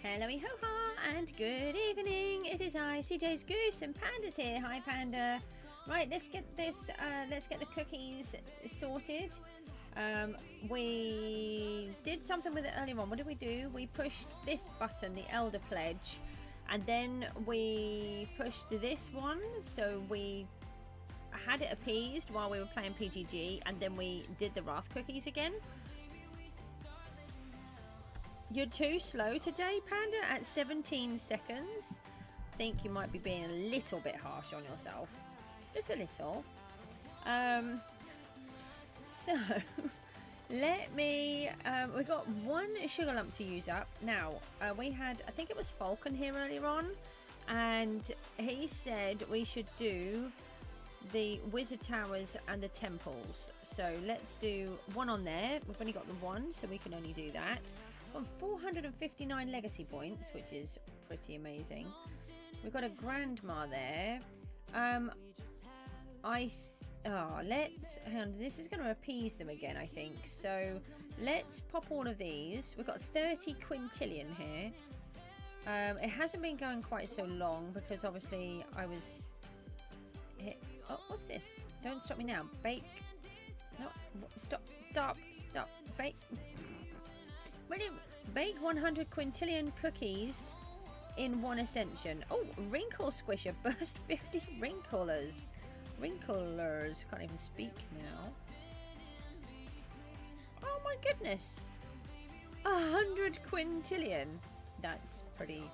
Hello ho-ha and good evening. It is I, CJSGOOSE, and Panda's here. Hi Panda. Right, let's get this, let's get the cookies sorted. We did something with it earlier on. What did we do? We pushed this button, the Elder Pledge, and then we pushed this one, so we had it appeased while we were playing PGG, and then we did the Wrath cookies again. You're too slow today, Panda, at 17 seconds. I think you might be being a little bit harsh on yourself. Just a little. So, let me... we've got one sugar lump to use up. Now, we had... I think it was Falcon here earlier on. And he said we should do the Wizard Towers and the Temples. So, let's do one on there. We've only got the one, so we can only do that. On 459 legacy points, which is pretty amazing. We've got a grandma there. Let's hang on, this is going to appease them again, I think. So let's pop all of these. We've got 30 quintillion here. It hasn't been going quite so long because obviously I was hit. Oh, what's this? Don't stop me now. Bake. No, stop. Bake. Bake 100 quintillion cookies in one ascension. Oh, wrinkle squisher. Burst 50 wrinklers. Can't even speak now. Oh my goodness. 100 quintillion. That's pretty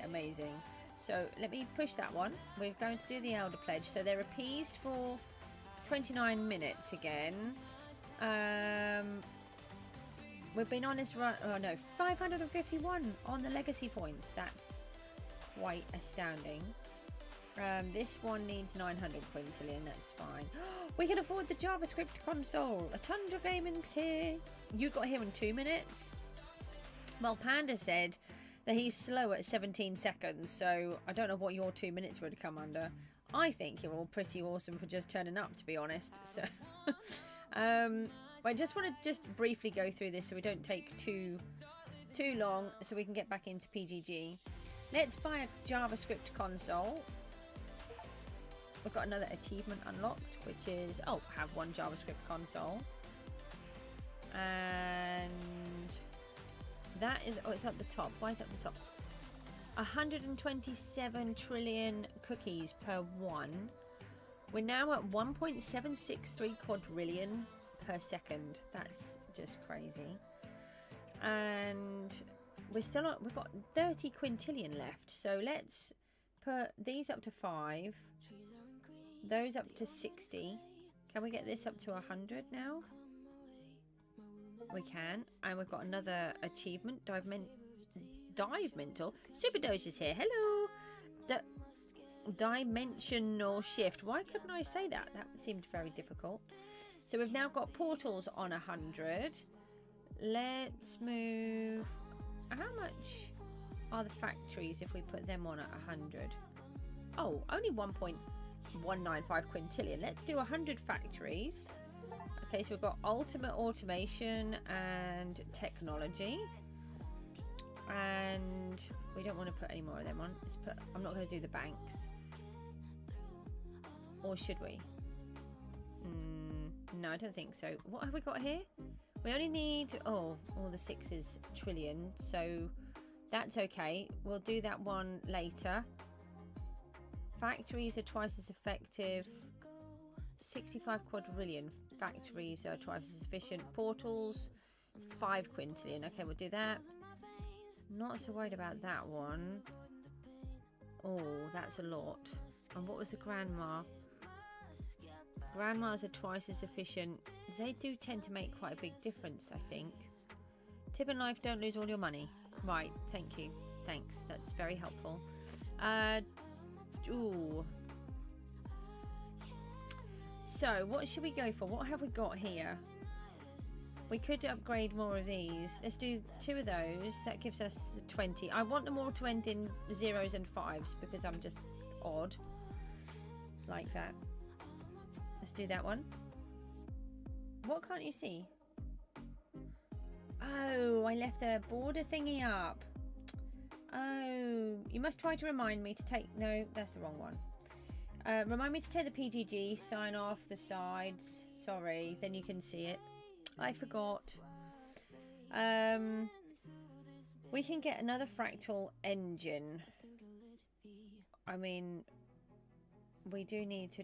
amazing. So let me push that one. We're going to do the Elder Pledge. So they're appeased for 29 minutes again. We've been on this run. Oh no, 551 on the legacy points. That's quite astounding. This one needs 900 quintillion. That's fine. We can afford the JavaScript console. A Tundra Gaming's here. You got here in 2 minutes. Well, Panda said that he's slow at 17 seconds. So I don't know what your 2 minutes would come under. I think you're all pretty awesome for just turning up, to be honest. So, I just want to briefly go through this so we don't take too long, so we can get back into PGG. Let's buy a JavaScript console. We've got another achievement unlocked, which is have one JavaScript console, and that is it's at the top. Why is it at the top? 127 trillion cookies per one. We're now at 1.763 quadrillion per second. That's just crazy. And we've got 30 quintillion left. So let's put these up to 5, those up to 60. Can we get this up to 100 now? We can. And we've got another achievement. Dive mental. Superdose is here. Hello. Dimensional shift. Why couldn't I say that? That seemed very difficult. So we've now got portals on 100. Let's move. How much are the factories if we put them on at 100? Oh, only 1.195 quintillion. Let's do 100 factories. Okay, so we've got ultimate automation and technology. And we don't want to put any more of them on. Let's put, I'm not going to do the banks. Or should we? No, I don't think so. What have we got here? We only need, all the 6s trillion. So that's okay. We'll do that one later. Factories are twice as effective. 65 quadrillion. Factories are twice as efficient. Portals, 5 quintillion. Okay, we'll do that. Not so worried about that one. Oh, that's a lot. And what was the grandma? Grandmas are twice as efficient. They do tend to make quite a big difference, I think. Tip in life, don't lose all your money. Right, thank you. Thanks, that's very helpful. Ooh. So, what should we go for? What have we got here? We could upgrade more of these. Let's do 2 of those. That gives us 20. I want them all to end in 0s and 5s because I'm just odd. Like that. Let's do that one. What can't you see? Oh, I left the border thingy up. Oh, you must try to remind me to take... No, that's the wrong one. Remind me to take the PGG, sign off the sides. Sorry, then you can see it. I forgot. We can get another fractal engine. I mean, we do need to...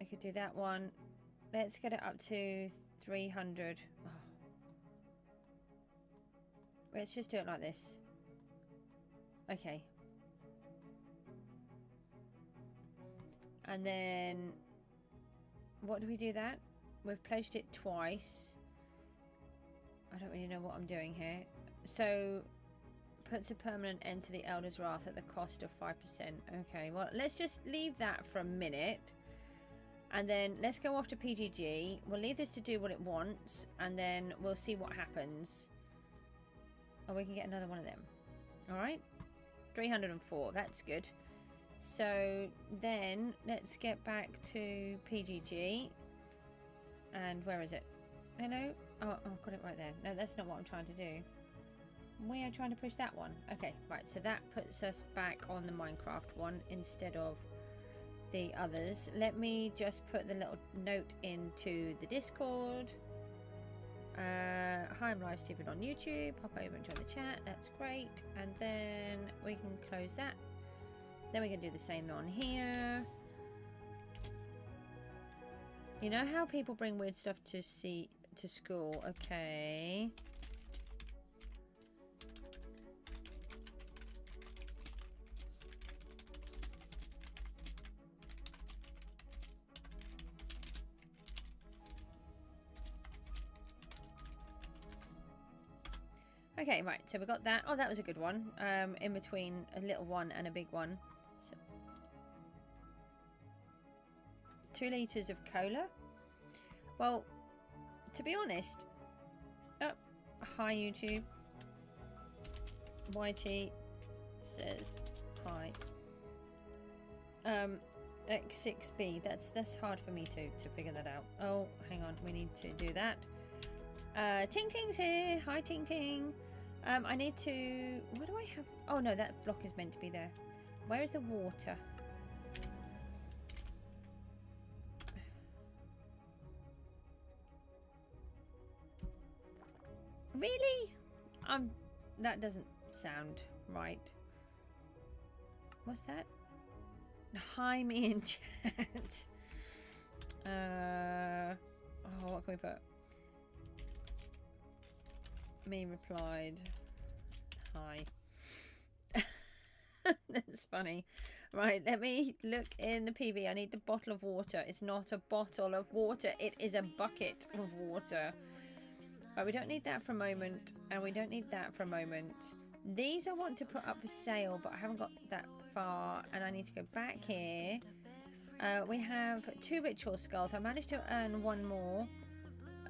I could do that one. Let's get it up to 300. Oh. Let's just do it like this. Okay. And then... What do we do that? We've pledged it twice. I don't really know what I'm doing here. So, puts a permanent end to the Elder's Wrath at the cost of 5%. Okay, well, let's just leave that for a minute. And then let's go off to PGG. We'll leave this to do what it wants. And then we'll see what happens. Oh, we can get another one of them. Alright. 304. That's good. So then let's get back to PGG. And where is it? Hello? Oh, I've got it right there. No, that's not what I'm trying to do. We are trying to push that one. Okay, right. So that puts us back on the Minecraft one instead of the others. Let me just put the little note into the Discord. Hi, I'm live streaming on YouTube. Pop over and join the chat. That's great. And then we can close that. Then we can do the same on here. You know how people bring weird stuff to school? Okay. Okay, right, so we got that. Oh, that was a good one. In between a little one and a big one. So, 2 litres of cola. Well, to be honest... Oh, hi YouTube. YT says hi. X6B. That's hard for me to figure that out. Oh, hang on. We need to do that. Ting Ting's here. Hi, Ting Ting. I need to... What do I have? Oh, no, that block is meant to be there. Where is the water? Really? That doesn't sound right. What's that? Hi, me in chat. Oh, what can we put? Me replied, hi. That's funny. Right, let me look in the PV. I need the bottle of water. It's not a bottle of water. It is a bucket of water. Right, we don't need that for a moment. And we don't need that for a moment. These I want to put up for sale, but I haven't got that far. And I need to go back here. We have 2 ritual skulls. I managed to earn 1 more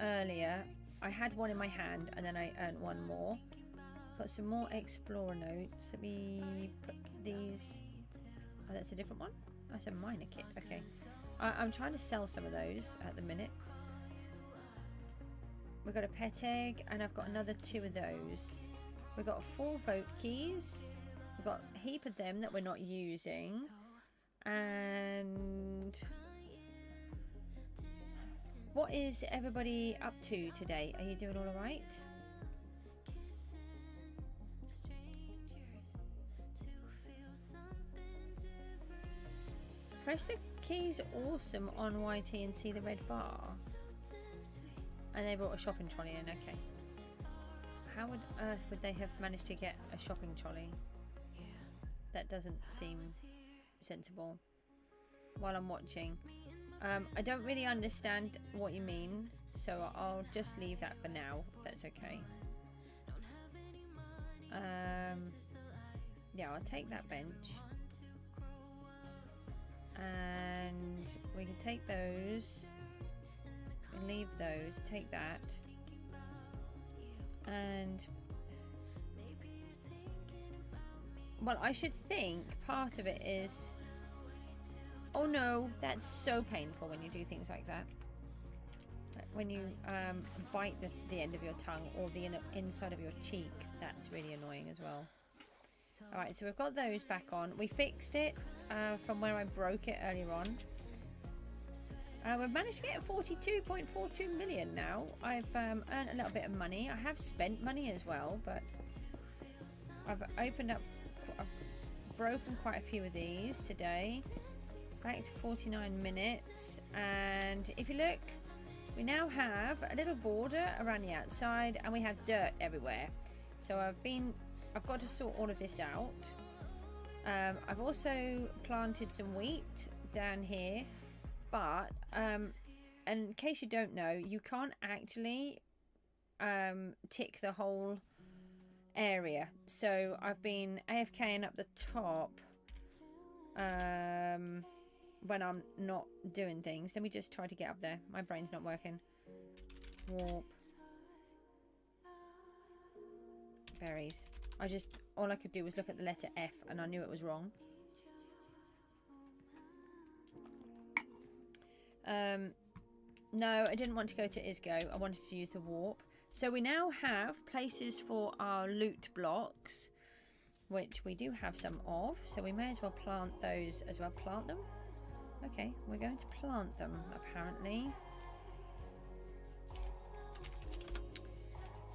earlier. I had 1 in my hand and then I earned 1 more. Got some more explorer notes. Let me put these... Oh, that's a different one? That's a minor kit. Okay. I'm trying to sell some of those at the minute. We've got a pet egg and I've got another 2 of those. We've got 4 vote keys. We've got a heap of them that we're not using. And... What is everybody up to today? Are you doing all right? Press the keys awesome on YT and see the red bar. And they brought a shopping trolley in, okay. How on earth would they have managed to get a shopping trolley? That doesn't seem sensible. While I'm watching. I don't really understand what you mean, so I'll just leave that for now, if that's okay. Yeah, I'll take that bench. And we can take those. can leave those. Take that. And well, I should think part of it is, oh no, that's so painful when you do things like that. When you bite the end of your tongue or the inside of your cheek, that's really annoying as well. Alright, so we've got those back on. We fixed it from where I broke it earlier on. We've managed to get 42.42 million now. I've earned a little bit of money. I have spent money as well, but I've opened up, I've broken quite a few of these today. Back to 49 minutes. And if you look, we now have a little border around the outside and we have dirt everywhere. So I've got to sort all of this out. I've also planted some wheat down here, but and in case you don't know, you can't actually tick the whole area. So I've been AFKing up the top when I'm not doing things. Let me just try to get up there. My brain's not working. Warp. Berries. All I could do was look at the letter F and I knew it was wrong. No, I didn't want to go to ISGO. I wanted to use the warp. So we now have places for our loot blocks, which we do have some of. So we may as well plant those as well. Plant them? Okay, we're going to plant them, apparently.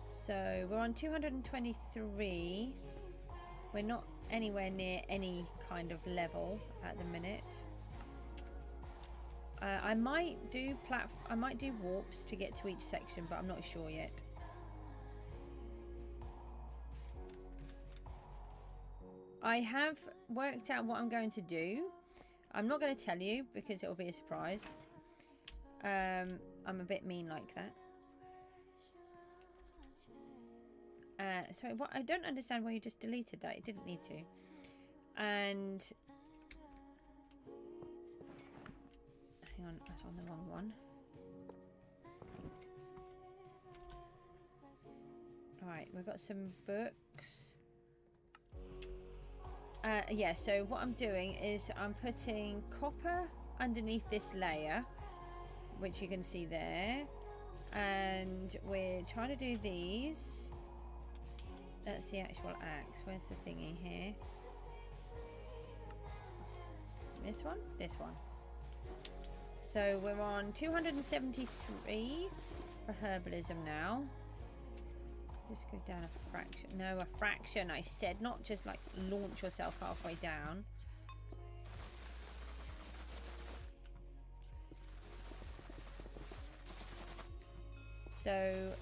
So we're on 223. We're not anywhere near any kind of level at the minute. I might do warps to get to each section, but I'm not sure yet. I have worked out what I'm going to do. I'm not going to tell you because it will be a surprise. I'm a bit mean like that. Sorry, what? I don't understand why you just deleted that. It didn't need to. And hang on, that's on the wrong one. Alright, we've got some books. Yeah, so what I'm doing is I'm putting copper underneath this layer, which you can see there. And we're trying to do these. That's the actual axe. Where's the thingy here? This one? This one. So we're on 273 for herbalism now. Just go down a fraction. No, a fraction, I said. Not just like launch yourself halfway down. So,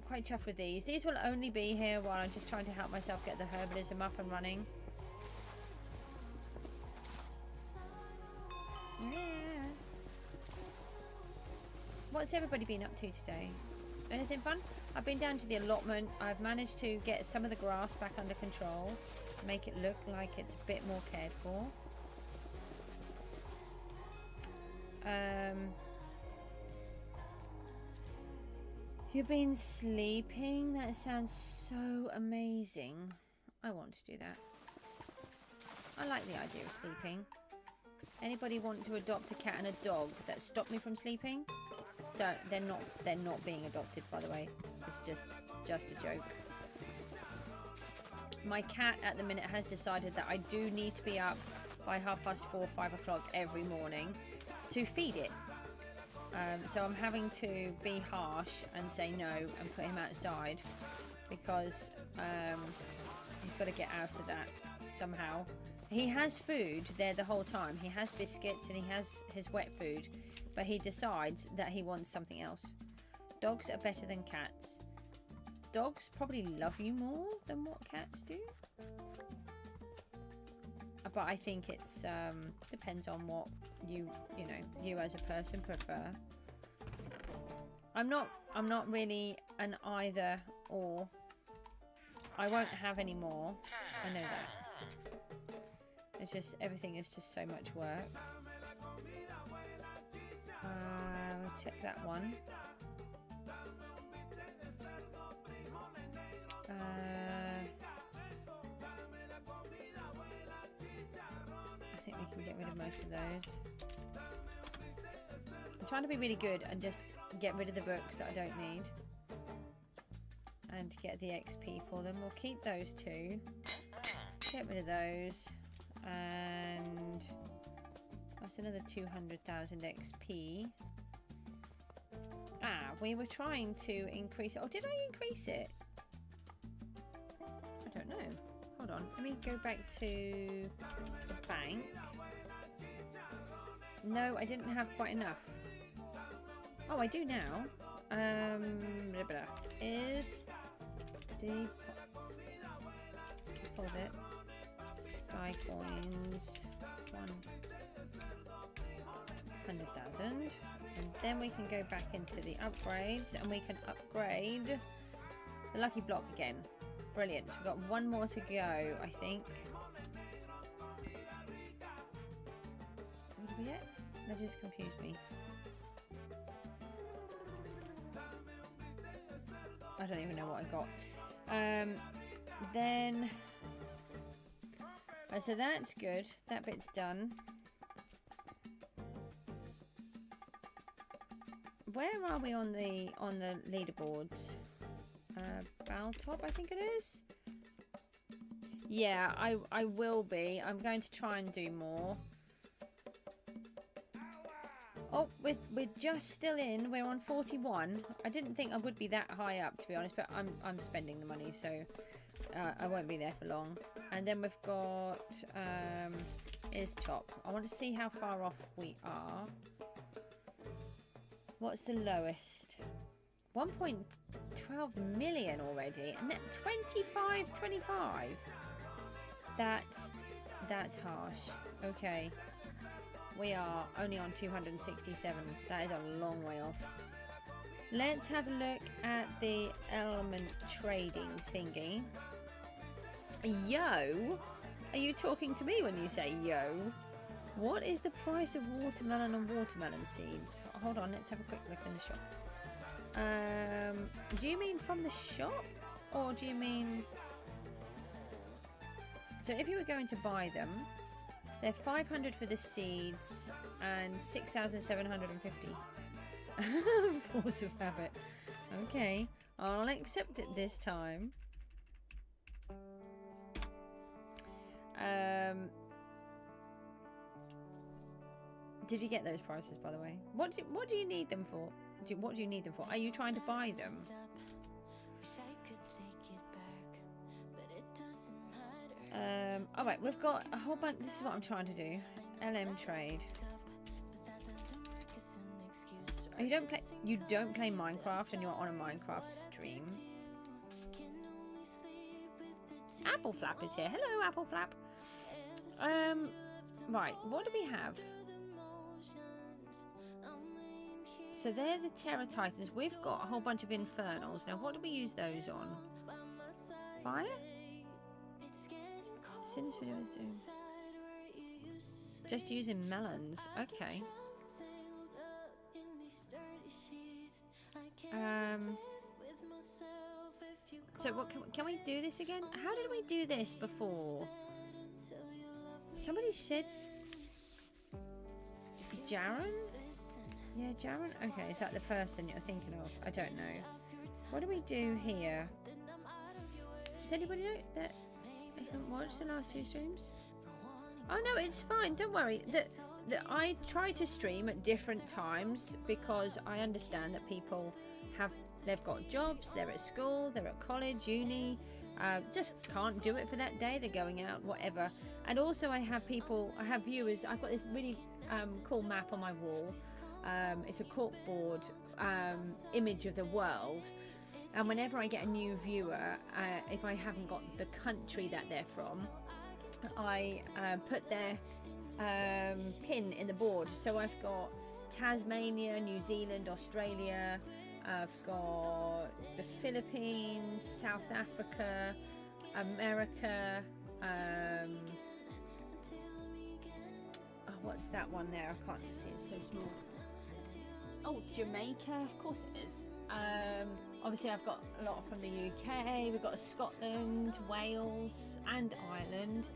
quite chuffed with these. These will only be here while I'm just trying to help myself get the herbalism up and running. Yeah. What's everybody been up to today? Anything fun? I've been down to the allotment. I've managed to get some of the grass back under control. Make it look like it's a bit more cared for. You've been sleeping? That sounds so amazing. I want to do that. I like the idea of sleeping. Anybody want to adopt a cat and a dog that stop me from sleeping? Don't. They're not being adopted, by the way. It's just a joke. My cat at the minute has decided that I do need to be up by 4:30, 5 o'clock every morning to feed it. So I'm having to be harsh and say no and put him outside because he's got to get out of that somehow. He has food there the whole time. He has biscuits and he has his wet food, but he decides that he wants something else. Dogs are better than cats. Dogs probably love you more than what cats do. But I think it's depends on what you as a person prefer. I'm not really an either or. I won't have any more. I know that. It's just everything is just so much work. check that one. I think we can get rid of most of those. I'm trying to be really good and just get rid of the books that I don't need. And get the XP for them. We'll keep those two. Get rid of those. And that's another 200,000 XP. Ah, we were trying to increase it. Oh, did I increase it? I don't know. Hold on. Let me go back to the bank. No, I didn't have quite enough. Oh, I do now. Blah, blah. Is deposit Sky Coins 100,000, and then we can go back into the upgrades and we can upgrade the lucky block again. Brilliant. So we've got one more to go, I think. What did we get? That just confused me. I don't even know what I got. Then oh, so that's good. That bit's done. Where are we on the leaderboards? Baltop, I think it is. Yeah, I will be. I'm going to try and do more. Oh, we're just still in. We're on 41. I didn't think I would be that high up, to be honest, but I'm spending the money, so I won't be there for long. And then we've got is top. I want to see how far off we are. What's the lowest? 1.12 million already, and then 25. That's harsh. Okay. We are only on 267. That is a long way off. Let's have a look at the element trading thingy. Yo! Are you talking to me when you say yo? What is the price of watermelon and watermelon seeds? Hold on, let's have a quick look in the shop. Do you mean from the shop? Or do you mean... So if you were going to buy them... They're 500 for the seeds and 6,750. Force of habit. Okay, I'll accept it this time. Did you get those prices, by the way? What do you need them for? What do you need them for? Are you trying to buy them? Alright, we've got a whole bunch. This is what I'm trying to do. LM trade. Oh, you don't play Minecraft and you're on a Minecraft stream. Apple Flap is here. Hello, Apple Flap. Right, what do we have? So they're the Terra Titans. We've got a whole bunch of Infernals. Now, what do we use those on? Fire? Since video is doing just using melons. Okay. So what can we do this again? How did we do this before? Somebody said Jaren? Yeah, Jaren? Okay, is that the person you're thinking of? I don't know. What do we do here? Does anybody know that I haven't watched the last two streams? Oh no, it's fine, don't worry. I try to stream at different times because I understand that people they've got jobs, they're at school, they're at college, uni, just can't do it for that day, they're going out, whatever. And also I have viewers. I've got this really cool map on my wall. It's a corkboard image of the world, and whenever I get a new viewer, if I haven't got the country that they're from, I put their pin in the board. So I've got Tasmania, New Zealand, Australia, I've got the Philippines, South Africa, America, what's that one there? I can't see, it's so small. Oh, Jamaica, of course it is. Obviously I've got a lot from the UK, we've got Scotland, Wales and Ireland,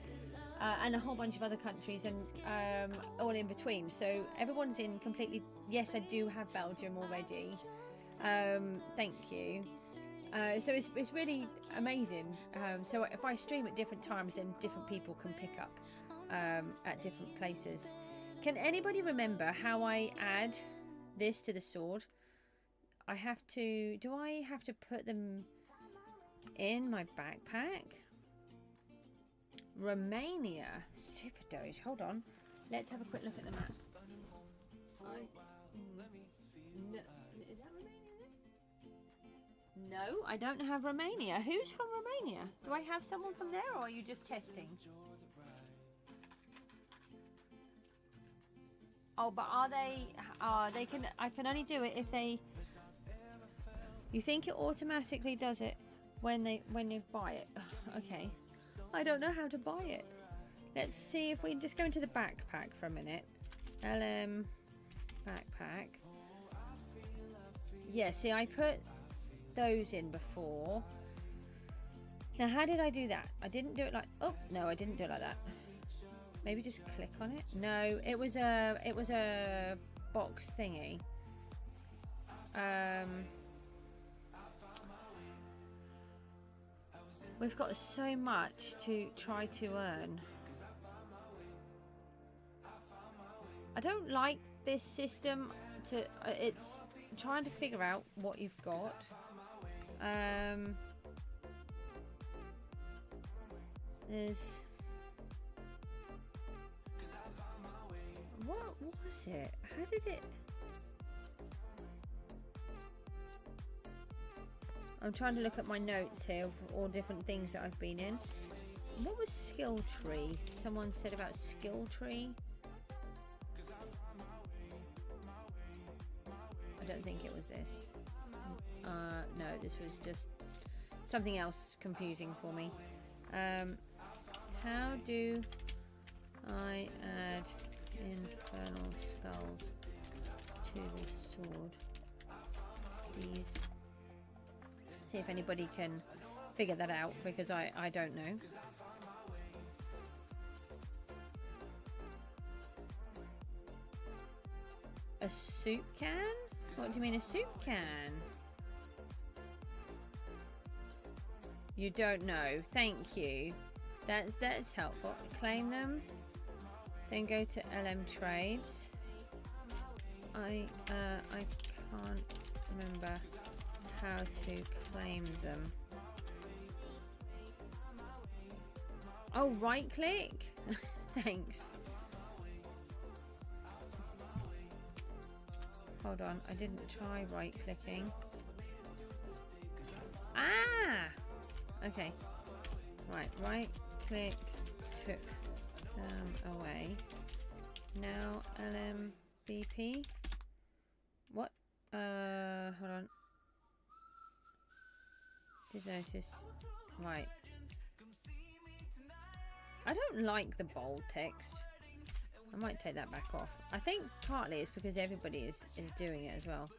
and a whole bunch of other countries, and all in between. So everyone's in completely, yes, I do have Belgium already. Thank you. So it's really amazing. So if I stream at different times, then different people can pick up at different places. Can anybody remember how I add this to the sword? I have to, do I have to put them in my backpack? Romania, super doge. Hold on, let's have a quick look at the map. No, is that Romania? No, I don't have Romania. Who's from Romania? Do I have someone from there, or are you just testing? Oh, but are they? They can. I can only do it if they. You think it automatically does it when you buy it? Okay, I don't know how to buy it. Let's see if we just go into the backpack for a minute. LM backpack. Yeah, see, I put those in before. Now, how did I do that? I didn't do it like. Oh no, I didn't do it like that. Maybe just click on it. No, it was a box thingy. We've got so much to try to earn. I don't like this system. It's trying to figure out what you've got. There's what was it? How did it? I'm trying to look at my notes here of all different things that I've been in. What was skill tree? Someone said about skill tree. I don't think it was this. No, this was just something else confusing for me. How do I add infernal skulls to the sword? Please. See if anybody can figure that out, because I don't know. A soup can? What do you mean a soup can? You don't know. Thank you. That's helpful. Claim them. Then go to LM trades. I can't remember how to claim them. Oh, right click. Thanks. Hold on, I didn't try right clicking. Ah! Okay. Right click took them away. Now LMBP. What? Hold on. Did notice. Right. I don't like the bold text. I might take that back off. I think partly it's because everybody is doing it as well.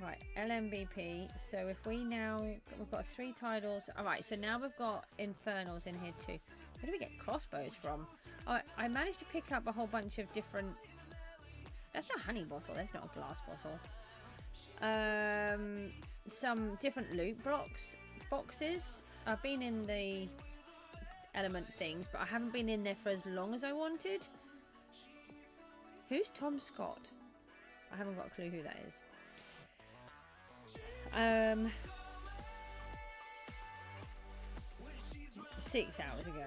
Right, LMBP. So if we now, we've got 3 titles. Alright, so now we've got infernals in here too. Where do we get crossbows from? Oh, I managed to pick up a whole bunch of different... That's a honey bottle, that's not a glass bottle. Some different loot boxes. I've been in the element things, but I haven't been in there for as long as I wanted. Who's Tom Scott? I haven't got a clue who that is. 6 hours ago.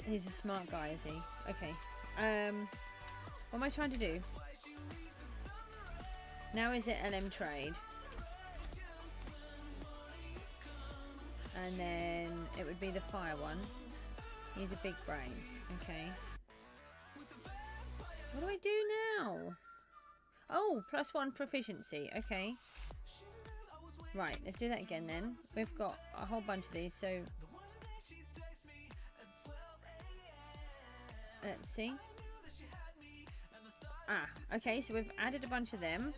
He's a smart guy, is he? Okay. What am I trying to do? Now is it LM trade? And then it would be the fire one. He's a big brain. Okay. What do I do now? Oh, +1 proficiency. Okay. Right, let's do that again then. We've got a whole bunch of these, so... Let's see. Ah, okay, so we've added a bunch of them.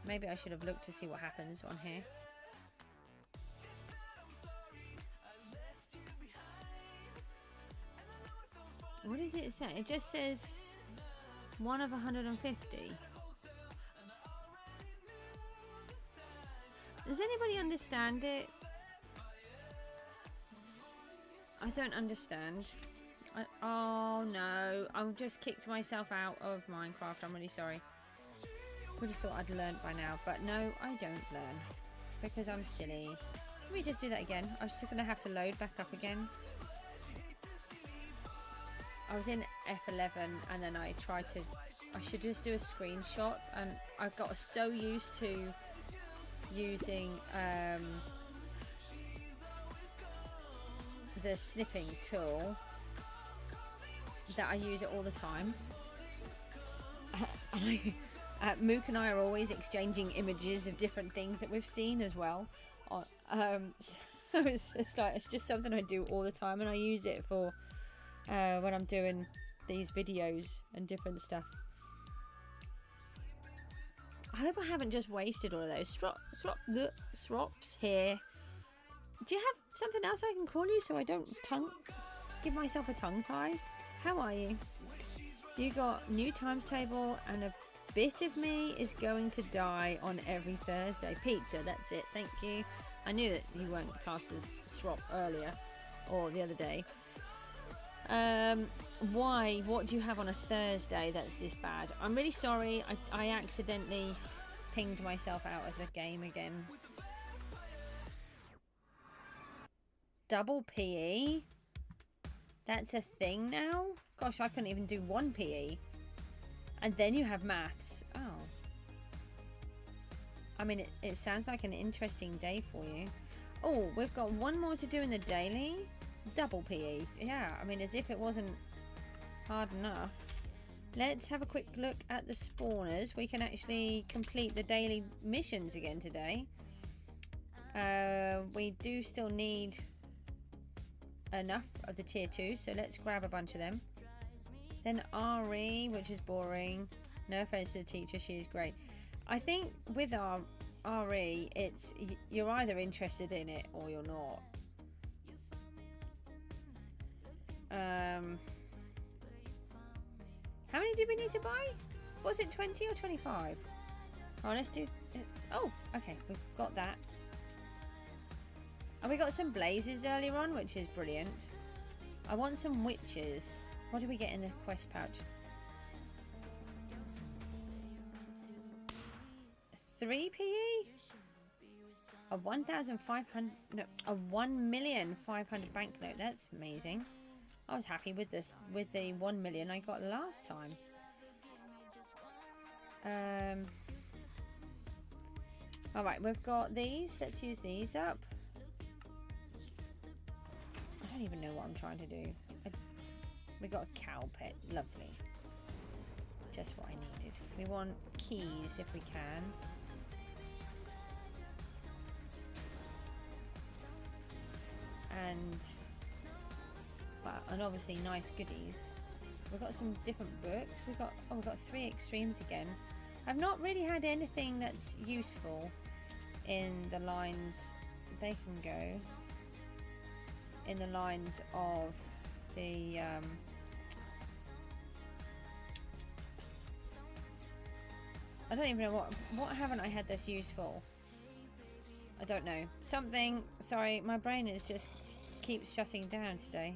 Maybe I should have looked to see what happens on here. What does it say? It just says 1 of 150. Does anybody understand it? I don't understand. Oh no, I've just kicked myself out of Minecraft. I'm really sorry. Would have thought I'd learnt by now, but no, I don't learn because I'm silly. Let me just do that again. I was just gonna have to load back up again. I was in F11 and then I tried to. I should just do a screenshot, and I got so used to using the snipping tool that I use it all the time. Mook and I are always exchanging images of different things that we've seen as well. So it's just something I do all the time, and I use it for when I'm doing these videos and different stuff. I hope I haven't just wasted all of those srops here. Do you have something else I can call you so I don't give myself a tongue tie? How are you? You got new times table, and a bit of me is going to die on every Thursday. Pizza, that's it, thank you. I knew that you weren't classed as srop earlier or the other day. Why? What do you have on a Thursday that's this bad? I'm really sorry. I accidentally pinged myself out of the game again. Double PE? That's a thing now? Gosh, I couldn't even do one PE. And then you have maths. Oh. I mean, it sounds like an interesting day for you. Oh, we've got one more to do in the daily. Double PE. Yeah, I mean, as if it wasn't hard enough. Let's have a quick look at the spawners. We can actually complete the daily missions again today. We do still need enough of the tier 2, so let's grab a bunch of them. Then RE, which is boring. No offense to the teacher, she is great. I think with our RE, it's you're either interested in it or you're not. How many did we need to buy? Was it 20 or 25? Oh, let's do it. Oh, okay, we've got that. And we got some blazes earlier on, which is brilliant. I want some witches. What do we get in the quest pouch? 3 PE? A 1,500, no, a 1,500,000 banknote. That's amazing. I was happy with this, with the 1 million I got last time. All right, we've got these. Let's use these up. I don't even know what I'm trying to do. We got a cow pet. Lovely. Just what I needed. We want keys if we can. And obviously nice goodies. We've got some different books. We've got 3 extremes again. I've not really had anything that's useful in the lines. They can go in the lines of the I don't even know what haven't I had that's useful. I don't know. Something. Sorry, my brain is just keeps shutting down today.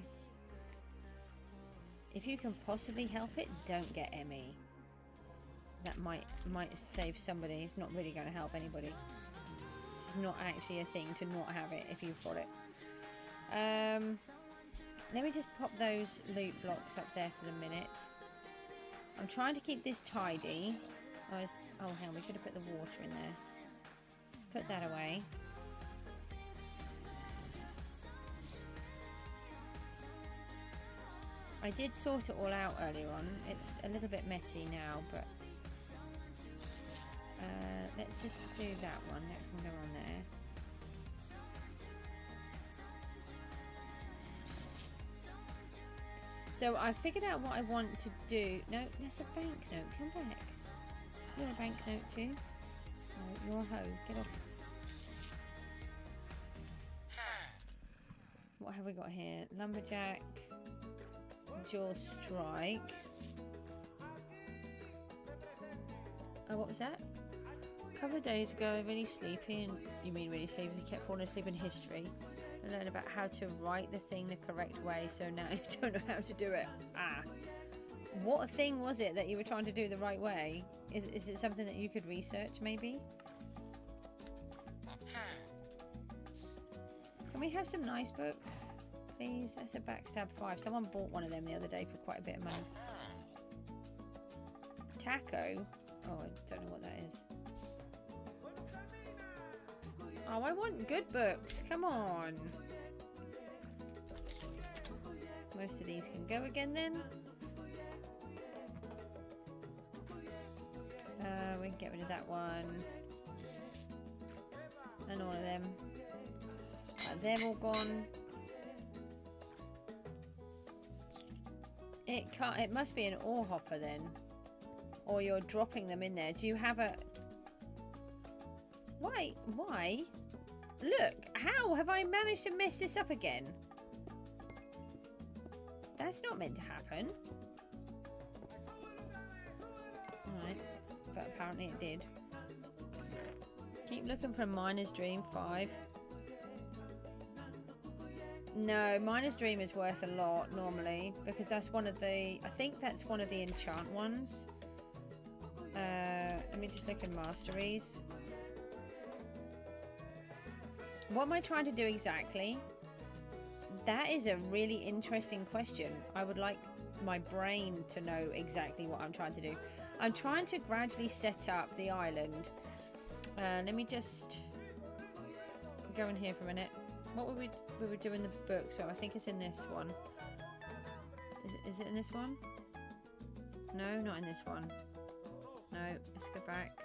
If you can possibly help it, don't get ME. That might save somebody. It's not really going to help anybody. It's not actually a thing to not have it if you've got it. Let me just pop those loot blocks up there for the minute. I'm trying to keep this tidy. Oh hell, we could have put the water in there. Let's put that away. I did sort it all out earlier on. It's a little bit messy now, but let's just do that one. That can go on there. So I figured out what I want to do. No, there's a banknote. Come back. You're a banknote too. No, you're a hoe. Get off. What have we got here? Lumberjack. Jaw strike. Oh, what was that? A couple of days ago, really sleepy, and you mean really sleepy? He kept falling asleep in history. I learned about how to write the thing the correct way, so now you don't know how to do it. Ah. What thing was it that you were trying to do the right way? Is it something that you could research, maybe? Can we have some nice books, please? That's a Backstab 5. Someone bought one of them the other day for quite a bit of money. Taco? Oh, I don't know what that is. Oh, I want good books. Come on. Most of these can go again then. We can get rid of that one. And all of them. They're all gone. It can't. It must be an ore hopper then. Or you're dropping them in there. Do you have a... Why? Why? Look, how have I managed to mess this up again? That's not meant to happen. Alright, but apparently it did. Keep looking for a Miner's Dream 5. No, Miner's Dream is worth a lot normally, because that's one of the... I think that's one of the enchant ones. Let me just look in Masteries. What am I trying to do exactly? That is a really interesting question. I would like my brain to know exactly what I'm trying to do. I'm trying to gradually set up the island. Let me just go in here for a minute. What were we doing the book? So I think it's in this one. Is it in this one? No, not in this one. No, let's go back.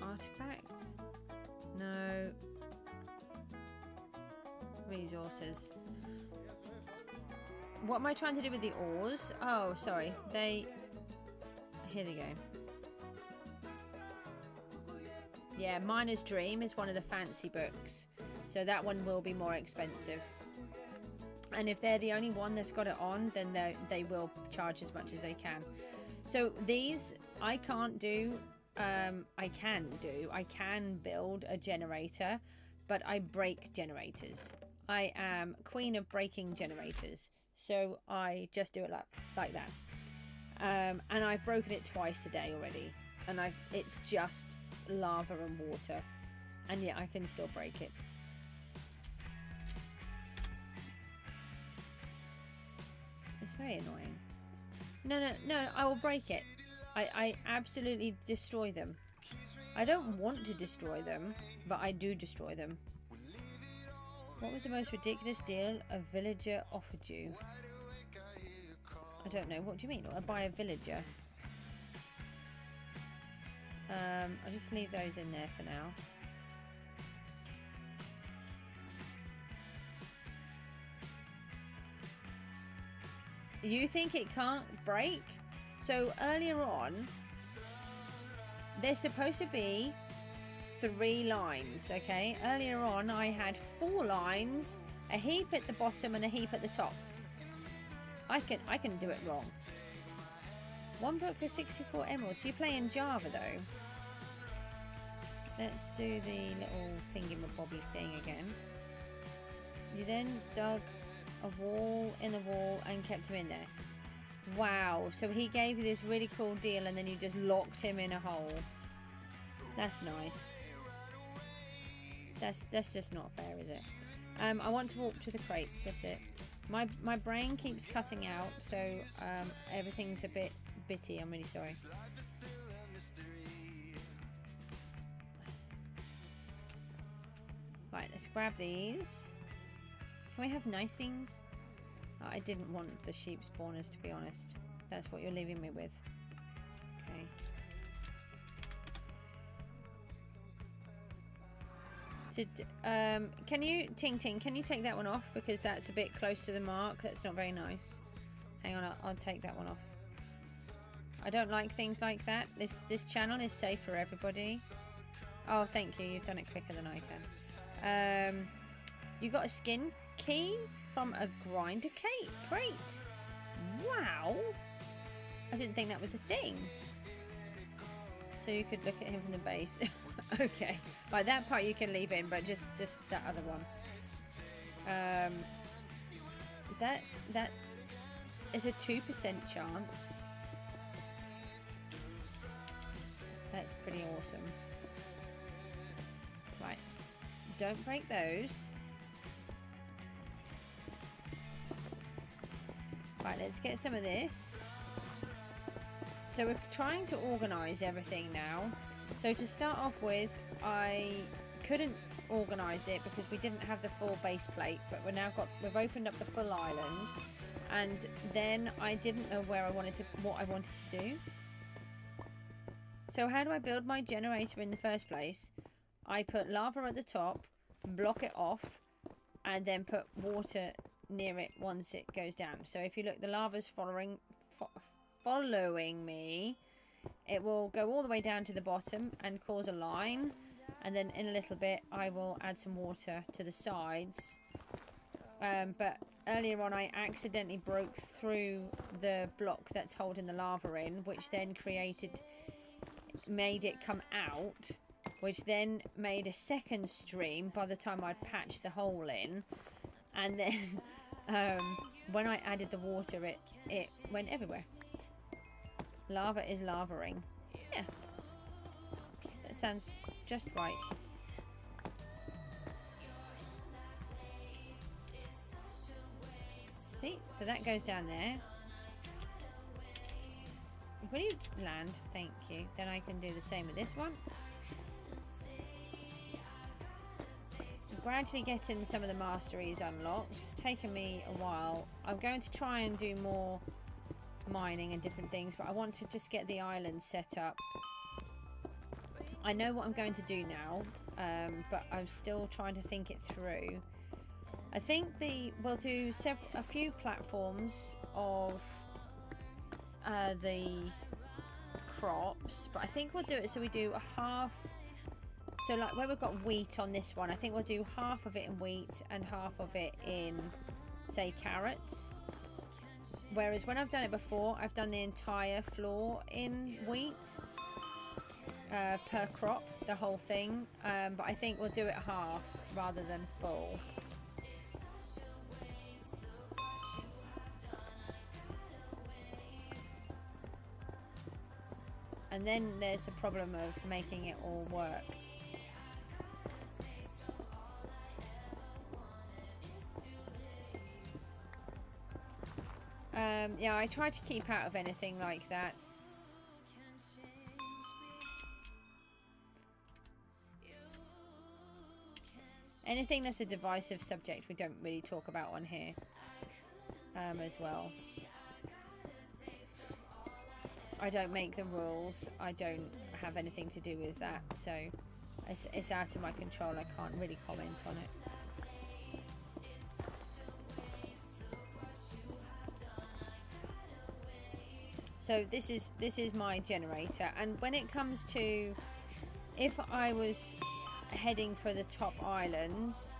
Artifacts? No. Resources. What am I trying to do with the ores? Oh, sorry. Here they go. Yeah, Miner's Dream is one of the fancy books. So that one will be more expensive. And if they're the only one that's got it on, then they will charge as much as they can. So these, I can't do... I can build a generator, but I break generators. I am queen of breaking generators, so I just do it like that. And I've broken it twice today already, and it's just lava and water, and yet I can still break it. It's very annoying. No, I will break it. I absolutely destroy them. I don't want to destroy them, but I do destroy them. What was the most ridiculous deal a villager offered you? I don't know. What do you mean? Or buy a villager? I'll just leave those in there for now. You think it can't break? So earlier on, there's supposed to be 3 lines, okay? Earlier on, I had 4 lines, a heap at the bottom and a heap at the top. I can do it wrong. 1 book for 64 emeralds. So you play in Java though. Let's do the little thingy-mabobby thing again. You then dug a wall in the wall and kept him in there. Wow, so he gave you this really cool deal and then you just locked him in a hole. That's nice. That's just not fair, is it? I want to walk to the crates, that's it. My brain keeps cutting out, so everything's a bit bitty, I'm really sorry. Right, let's grab these. Can we have nice things? I didn't want the sheep spawners, to be honest. That's what you're leaving me with. Okay. to, can you, Ting Ting, can you take that one off? Because that's a bit close to the mark. That's not very nice. Hang on, I'll take that one off. I don't like things like that. This channel is safe for everybody. Oh, thank you. You've done it quicker than I can. You got a skin key from a grinder crate. Wow. I didn't think that was a thing. So you could look at him from the base. Okay. Right, that part you can leave in, but just that other one. That is a 2% chance. That's pretty awesome. Right. Don't break those. Right, let's get some of this. So we're trying to organise everything now. So to start off with, I couldn't organise it because we didn't have the full base plate, but we've opened up the full island, and then I didn't know what I wanted to do. So how do I build my generator in the first place? I put lava at the top, block it off, and then put water near it once it goes down. So if you look, the lava's following me. It will go all the way down to the bottom and cause a line, and then in a little bit I will add some water to the sides. But earlier on I accidentally broke through the block that's holding the lava in, which then made it come out, which then made a second stream by the time I'd patched the hole in. And then when I added the water, it went everywhere. Lava is lavaing. Yeah. That sounds just right. See? So that goes down there. Will you land? Thank you. Then I can do the same with this one. Gradually getting some of the masteries unlocked. It's taken me a while. I'm going to try and do more mining and different things, but I want to just get the island set up. I know what I'm going to do now, but I'm still trying to think it through. I think we'll do a few platforms of the crops, but I think we'll do it so we do a half. So like where we've got wheat on this one, I think we'll do half of it in wheat and half of it in, say, carrots. Whereas when I've done it before, I've done the entire floor in wheat per crop, the whole thing. But I think we'll do it half rather than full. And then there's the problem of making it all work. Yeah, I try to keep out of anything like that. Anything that's a divisive subject we don't really talk about on here as well. I don't make the rules. I don't have anything to do with that, so it's out of my control. I can't really comment on it. So this is my generator, and when it comes to, if I was heading for the top islands,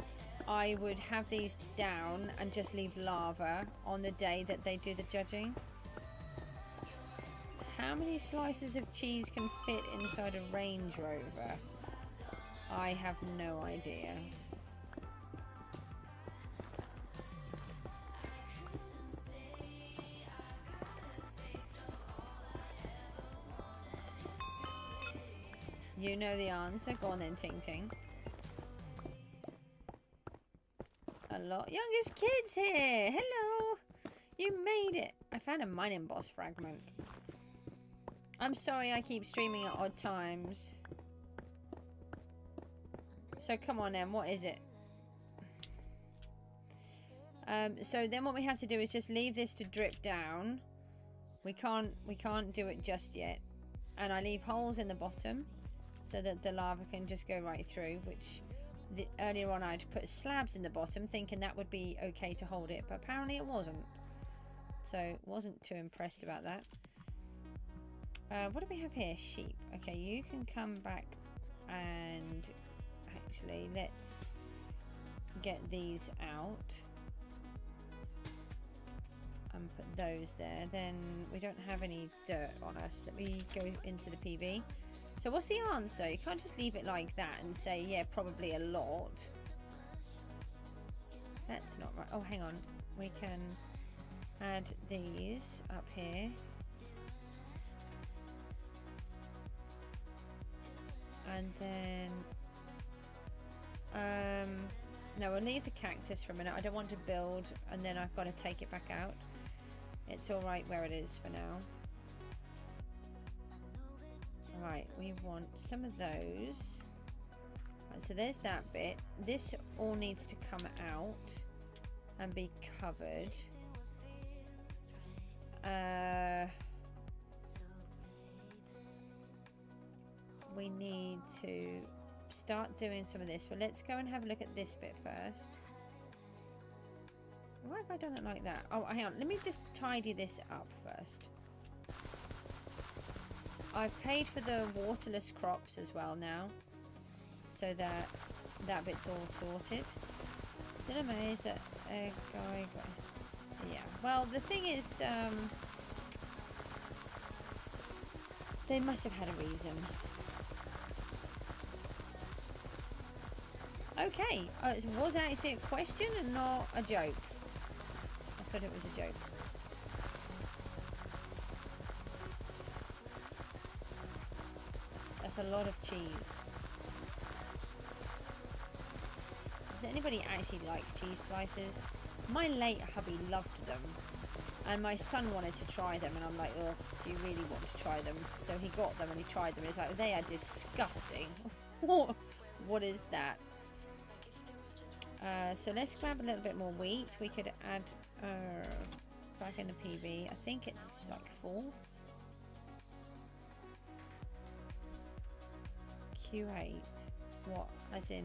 I would have these down and just leave lava on the day that they do the judging. How many slices of cheese can fit inside a Range Rover? I have no idea. You know the answer. Go on then, Ting Ting. A lot. Youngest kids here. Hello. You made it. I found a mining boss fragment. I'm sorry I keep streaming at odd times. So come on then. What is it? So then what we have to do is just leave this to drip down. We can't do it just yet. And I leave holes in the bottom, so that the lava can just go right through, which earlier on I'd put slabs in the bottom thinking that would be okay to hold it, but apparently it wasn't. So wasn't too impressed about that. What do we have here? Sheep. Okay, you can come back and actually let's get these out and put those there. Then we don't have any dirt on us. Let me go into the PV. So what's the answer? You can't just leave it like that and say, yeah, probably a lot. That's not right. Oh, hang on. We can add these up here. And then, no, we'll leave the cactus for a minute. I don't want to build and then I've got to take it back out. It's all right where it is for now. Right, we want some of those. Right, so there's that bit. This all needs to come out and be covered. We need to start doing some of this, but let's go and have a look at this bit first. Why have I done it like that? Oh, hang on. Let me just tidy this up first. I've paid for the waterless crops as well now, so that that bit's all sorted. Still amazed that a guy got... Yeah, well, the thing is, they must have had a reason. Okay, it was actually a question and not a joke. I thought it was a joke. That's a lot of cheese. Does anybody actually like cheese slices? My late hubby loved them. And my son wanted to try them. And I'm like, oh, do you really want to try them? So he got them and he tried them. And he's like, they are disgusting. What is that? So let's grab a little bit more wheat. We could add back in the PV. I think it's like 4. Q8. What? As in...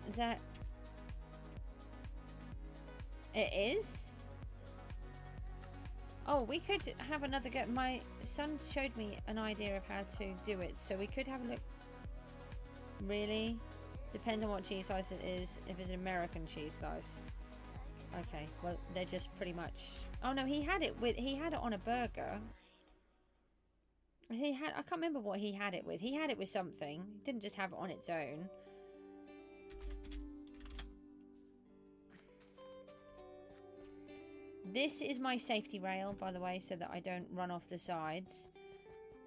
Is that... It is? Oh, we could have another go. My son showed me an idea of how to do it. So we could have a look. Really? Depends on what cheese slice it is. If it's an American cheese slice. Okay, well, they're just pretty much... Oh no, he had it on a burger. I can't remember what he had it with. He had it with something. He didn't just have it on its own. This is my safety rail, by the way, so that I don't run off the sides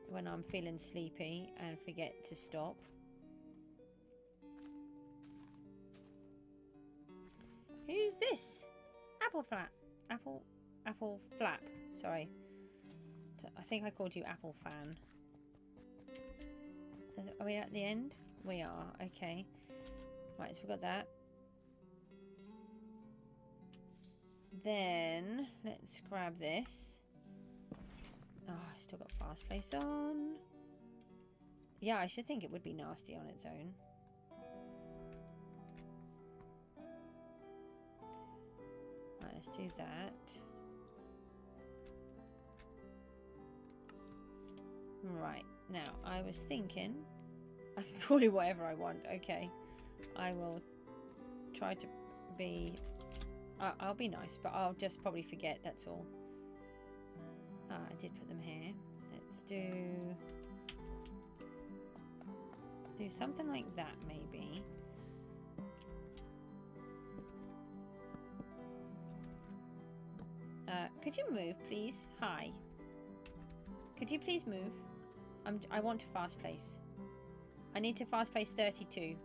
when I'm feeling sleepy and forget to stop. Who's this? Apple Flap. Apple Flap. Sorry. I think I called you Apple Fan. Are we at the end? We are. Okay. Right, so we've got that. Then, let's grab this. Oh, I've still got fast place on. Yeah, I should think it would be nasty on its own. Right, let's do that. Right, now, I was thinking... I can call it whatever I want. Okay. I will try to be... I'll be nice, but I'll just probably forget, that's all. I did put them here. Let's do something like that, maybe. Could you move, please? Hi. Could you please move? I want to fast place. I need to fast place 32.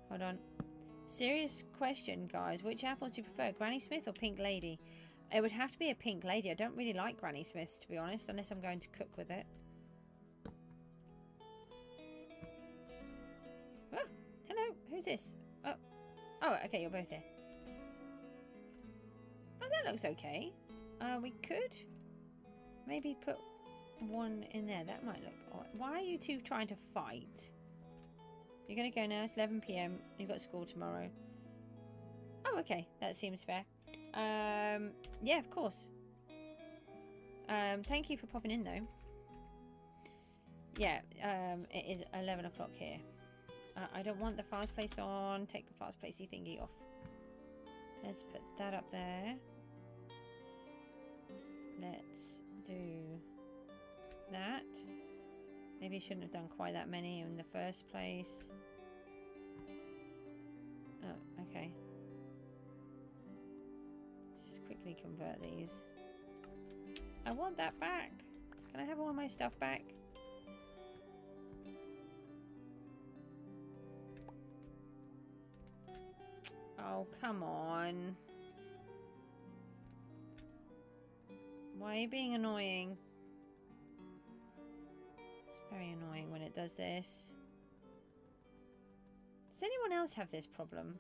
Hold on. Serious question, guys. Which apples do you prefer? Granny Smith or Pink Lady? It would have to be a Pink Lady. I don't really like Granny Smiths, to be honest, unless I'm going to cook with it. Oh, hello. Who's this? Oh, okay, you're both here. Oh, that looks okay. We could maybe put one in there. That might look odd. Why are you two trying to fight? You're going to go now. It's 11 p.m. You've got school tomorrow. Oh, okay. That seems fair. Yeah, of course. Thank you for popping in, though. Yeah, it is 11 o'clock here. I don't want the fast place on. Take the fast placey thingy off. Let's put that up there. Let's do that. Maybe I shouldn't have done quite that many in the first place. Oh, okay. Let's just quickly convert these. I want that back. Can I have all of my stuff back? Oh, come on. Why are you being annoying? It's very annoying when it does this. Does anyone else have this problem?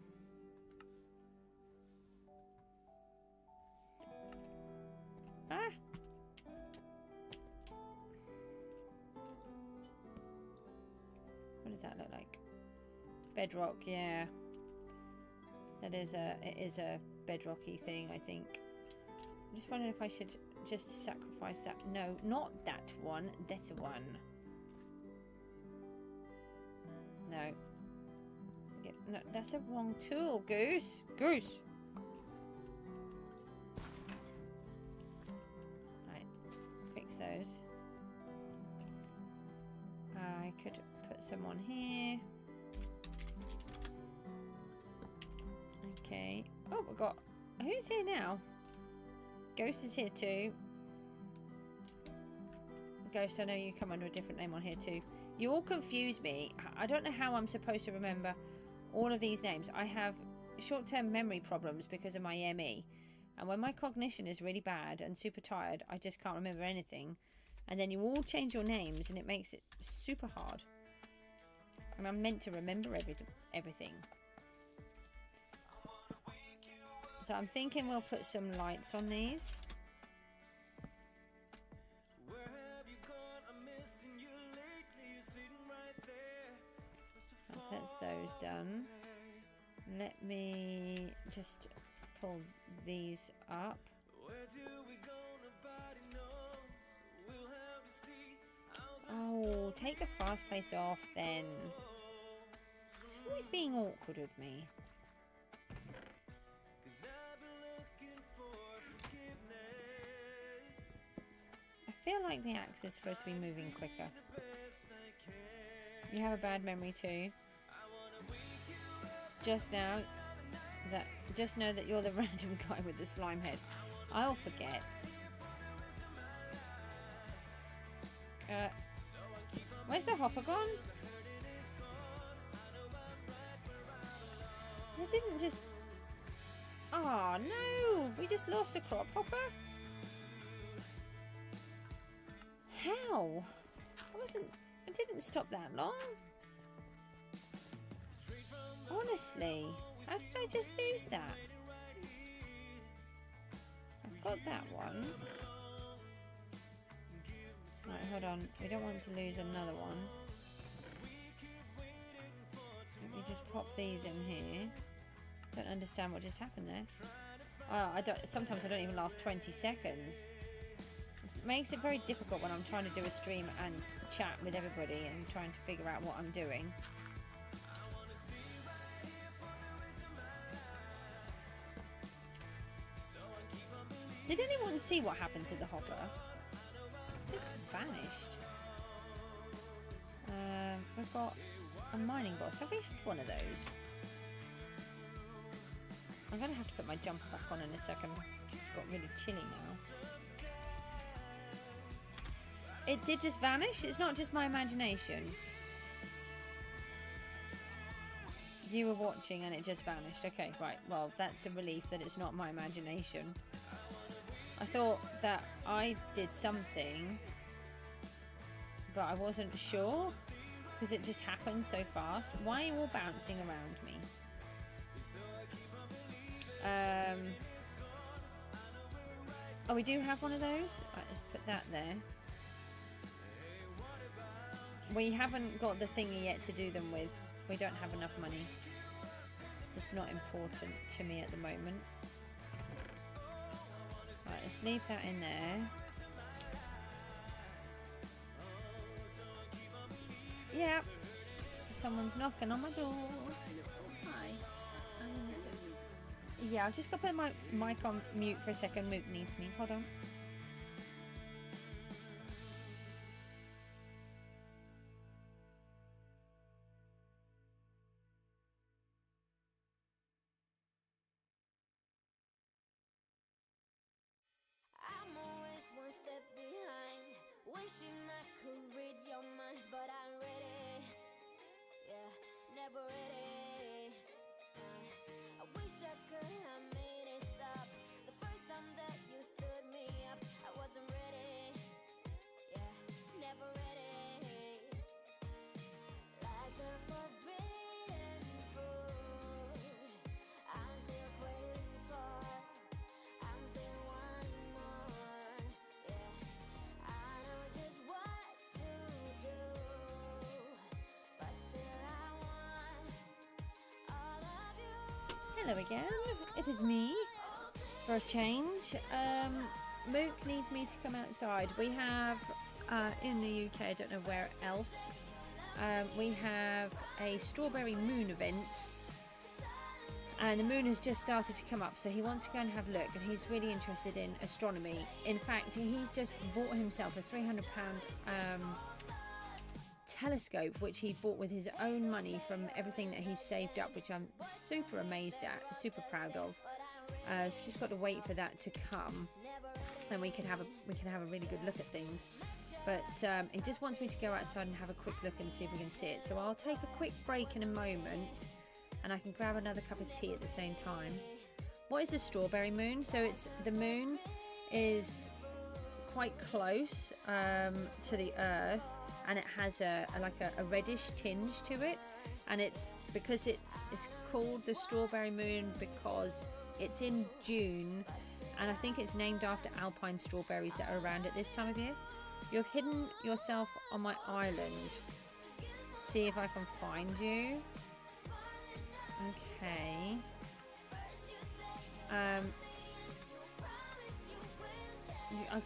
Ah! What does that look like? Bedrock, yeah. That is it is a bedrocky thing, I think. I'm just wondering if I should just sacrifice that. No, not that one. That one. No. No, that's the wrong tool, Goose. Goose! Right. Fix those. I could put some on here. Okay. Oh, we've got... Who's here now? Ghost is here too. Ghost, I know you come under a different name on here too. You all confuse me. I don't know how I'm supposed to remember all of these names. I have short-term memory problems because of my ME. And when my cognition is really bad and super tired, I just can't remember anything. And then you all change your names and it makes it super hard. And I'm meant to remember everything. So I'm thinking we'll put some lights on these. That's those done. Let me just pull these up. Oh, take the fast pace off then. She's always being awkward with me. I feel like the axe is supposed to be moving quicker. You have a bad memory too. Just know that you're the random guy with the slime head. I'll forget. Where's the hopper gone? It didn't just... Oh no! We just lost a crop hopper? How? It didn't stop that long. Honestly, how did I just lose that? I've got that one. Right, hold on. We don't want to lose another one. Let me just pop these in here. Don't understand what just happened there. Oh, sometimes I don't even last 20 seconds. It makes it very difficult when I'm trying to do a stream and chat with everybody and trying to figure out what I'm doing. Did anyone see what happened to the hopper? Just vanished. We've got a mining boss. Have we had one of those? I'm going to have to put my jumper back on in a second. It's got really chilly now. It did just vanish? It's not just my imagination. You were watching and it just vanished. Okay, right. Well, that's a relief that it's not my imagination. I thought that I did something, but I wasn't sure because it just happened so fast. Why are you all bouncing around me? Oh, we do have one of those. Right, let's put that there. we haven't got the thingy yet to do them with. We don't have enough money. It's not important to me at the moment. Right, let's leave that in there. Yeah, someone's knocking on my door. Hi. Yeah, I've just got to put my mic on mute for a second. Mook needs me. Hold on. I'm always one step behind, wishing I could read your mind, but I'm ready. Yeah, never ready. I wish I could have made it stop the first time that you stood me up. I wasn't ready. Yeah, never ready. Like a forbidden fruit, I'm still waiting for. I'm still wanting more. Yeah, I know just what to do, but still I want all of you. Hello again. It is me for a change. Mook needs me to come outside. We have in the UK, I don't know where else, we have a strawberry moon event, and the moon has just started to come up, so he wants to go and have a look, and he's really interested in astronomy. In fact, he's just bought himself a £300 telescope, which he bought with his own money from everything that he's saved up, which I'm super amazed at, super proud of. So we've just got to wait for that to come, and we can have a really good look at things. But he just wants me to go outside and have a quick look and see if we can see it. So I'll take a quick break in a moment, and I can grab another cup of tea at the same time. What is the strawberry moon? So it's the moon is quite close to the Earth, and it has a reddish tinge to it, and it's because it's called the strawberry moon because it's in June, and I think it's named after alpine strawberries that are around at this time of year. You've hidden yourself on my island. See if I can find you. Okay. I'll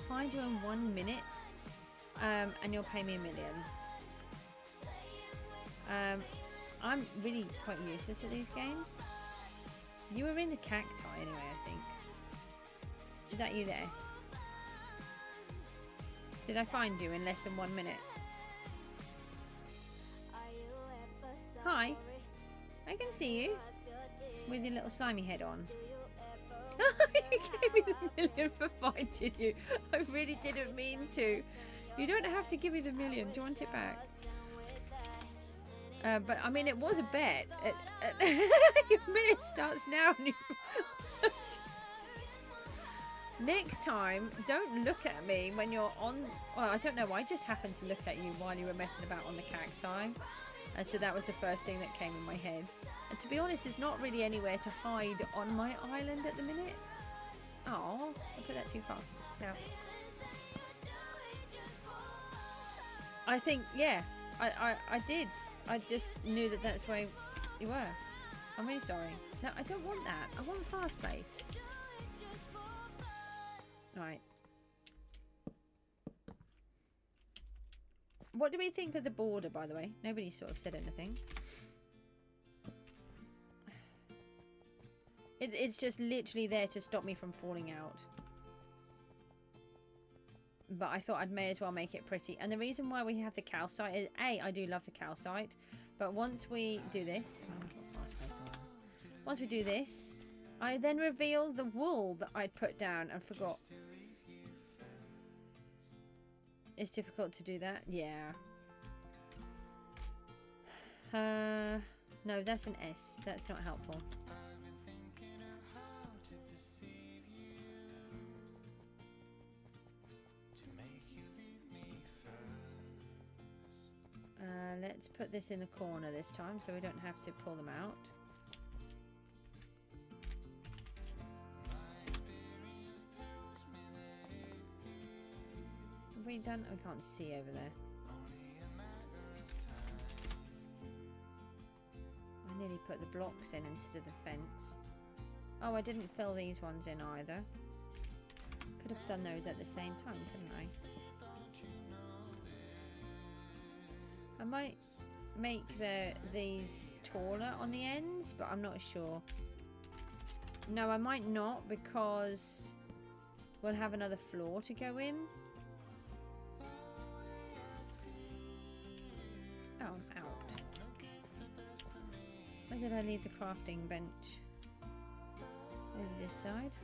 find you in 1 minute, and you'll pay me $1 million. I'm really quite useless at these games. You were in the cacti anyway, I think. Is that you there? Did I find you in less than 1 minute? Hi. I can see you. With your little slimy head on. You gave me the $1 million for finding you. I really didn't mean to. You don't have to give me the $1 million. Do you want it back? But I mean, it was a bet. Your minute starts now. Next time, don't look at me when you're on. Well, I don't know. I just happened to look at you while you were messing about on the cacti, and so that was the first thing that came in my head. And to be honest, there's not really anywhere to hide on my island at the minute. Oh, I put that too far. Now, I think, yeah, I did. I just knew that that's where you were. I'm really sorry. No, I don't want that. I want fast pace. Right. What do we think of the border, by the way? Nobody sort of said anything. It's just literally there to stop me from falling out. But I thought I'd may as well make it pretty. And the reason why we have the calcite is, A, I do love the calcite. But once we do this... once we do this, I then reveal the wool that I'd put down and forgot. It's difficult to do that. Yeah. No, that's an S. That's not helpful. Let's put this in the corner this time so we don't have to pull them out. Have we done? I can't see over there. put the blocks in instead of the fence. Oh, I didn't fill these ones in either. Could have done those at the same time, couldn't I? I might make these taller on the ends, but I'm not sure. No, I might not, because we'll have another floor to go in. Oh, I'm out. Where did I leave the crafting bench? Over this side.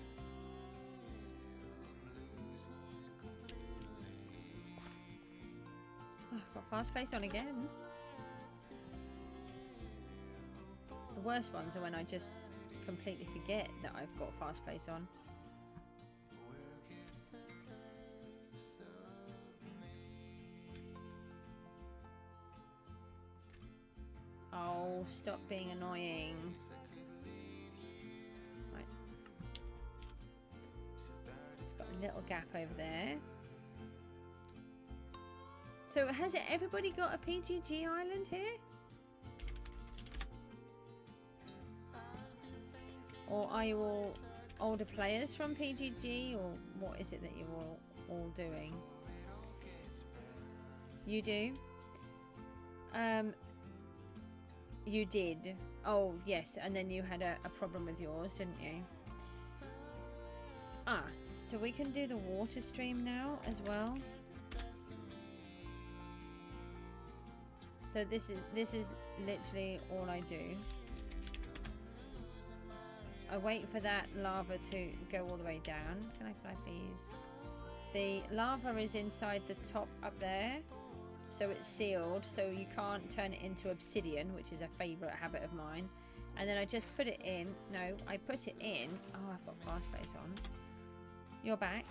Oh, I've got fast pace on again. The worst ones are when I just completely forget that I've got fast pace on. Oh, stop being annoying. Right. It's got a little gap over there. So has everybody got a PGG island here? Or are you all older players from PGG, or what is it that you're all doing? You do? You did. Oh, yes. And then you had a problem with yours, didn't you? Ah, so we can do the water stream now as well. So this is literally all I do. I wait for that lava to go all the way down. Can I fly, please? The lava is inside the top up there. So it's sealed, so you can't turn it into obsidian, which is a favourite habit of mine. And then I just put it in. No, I put it in. Oh, I've got fast pace on. You're back.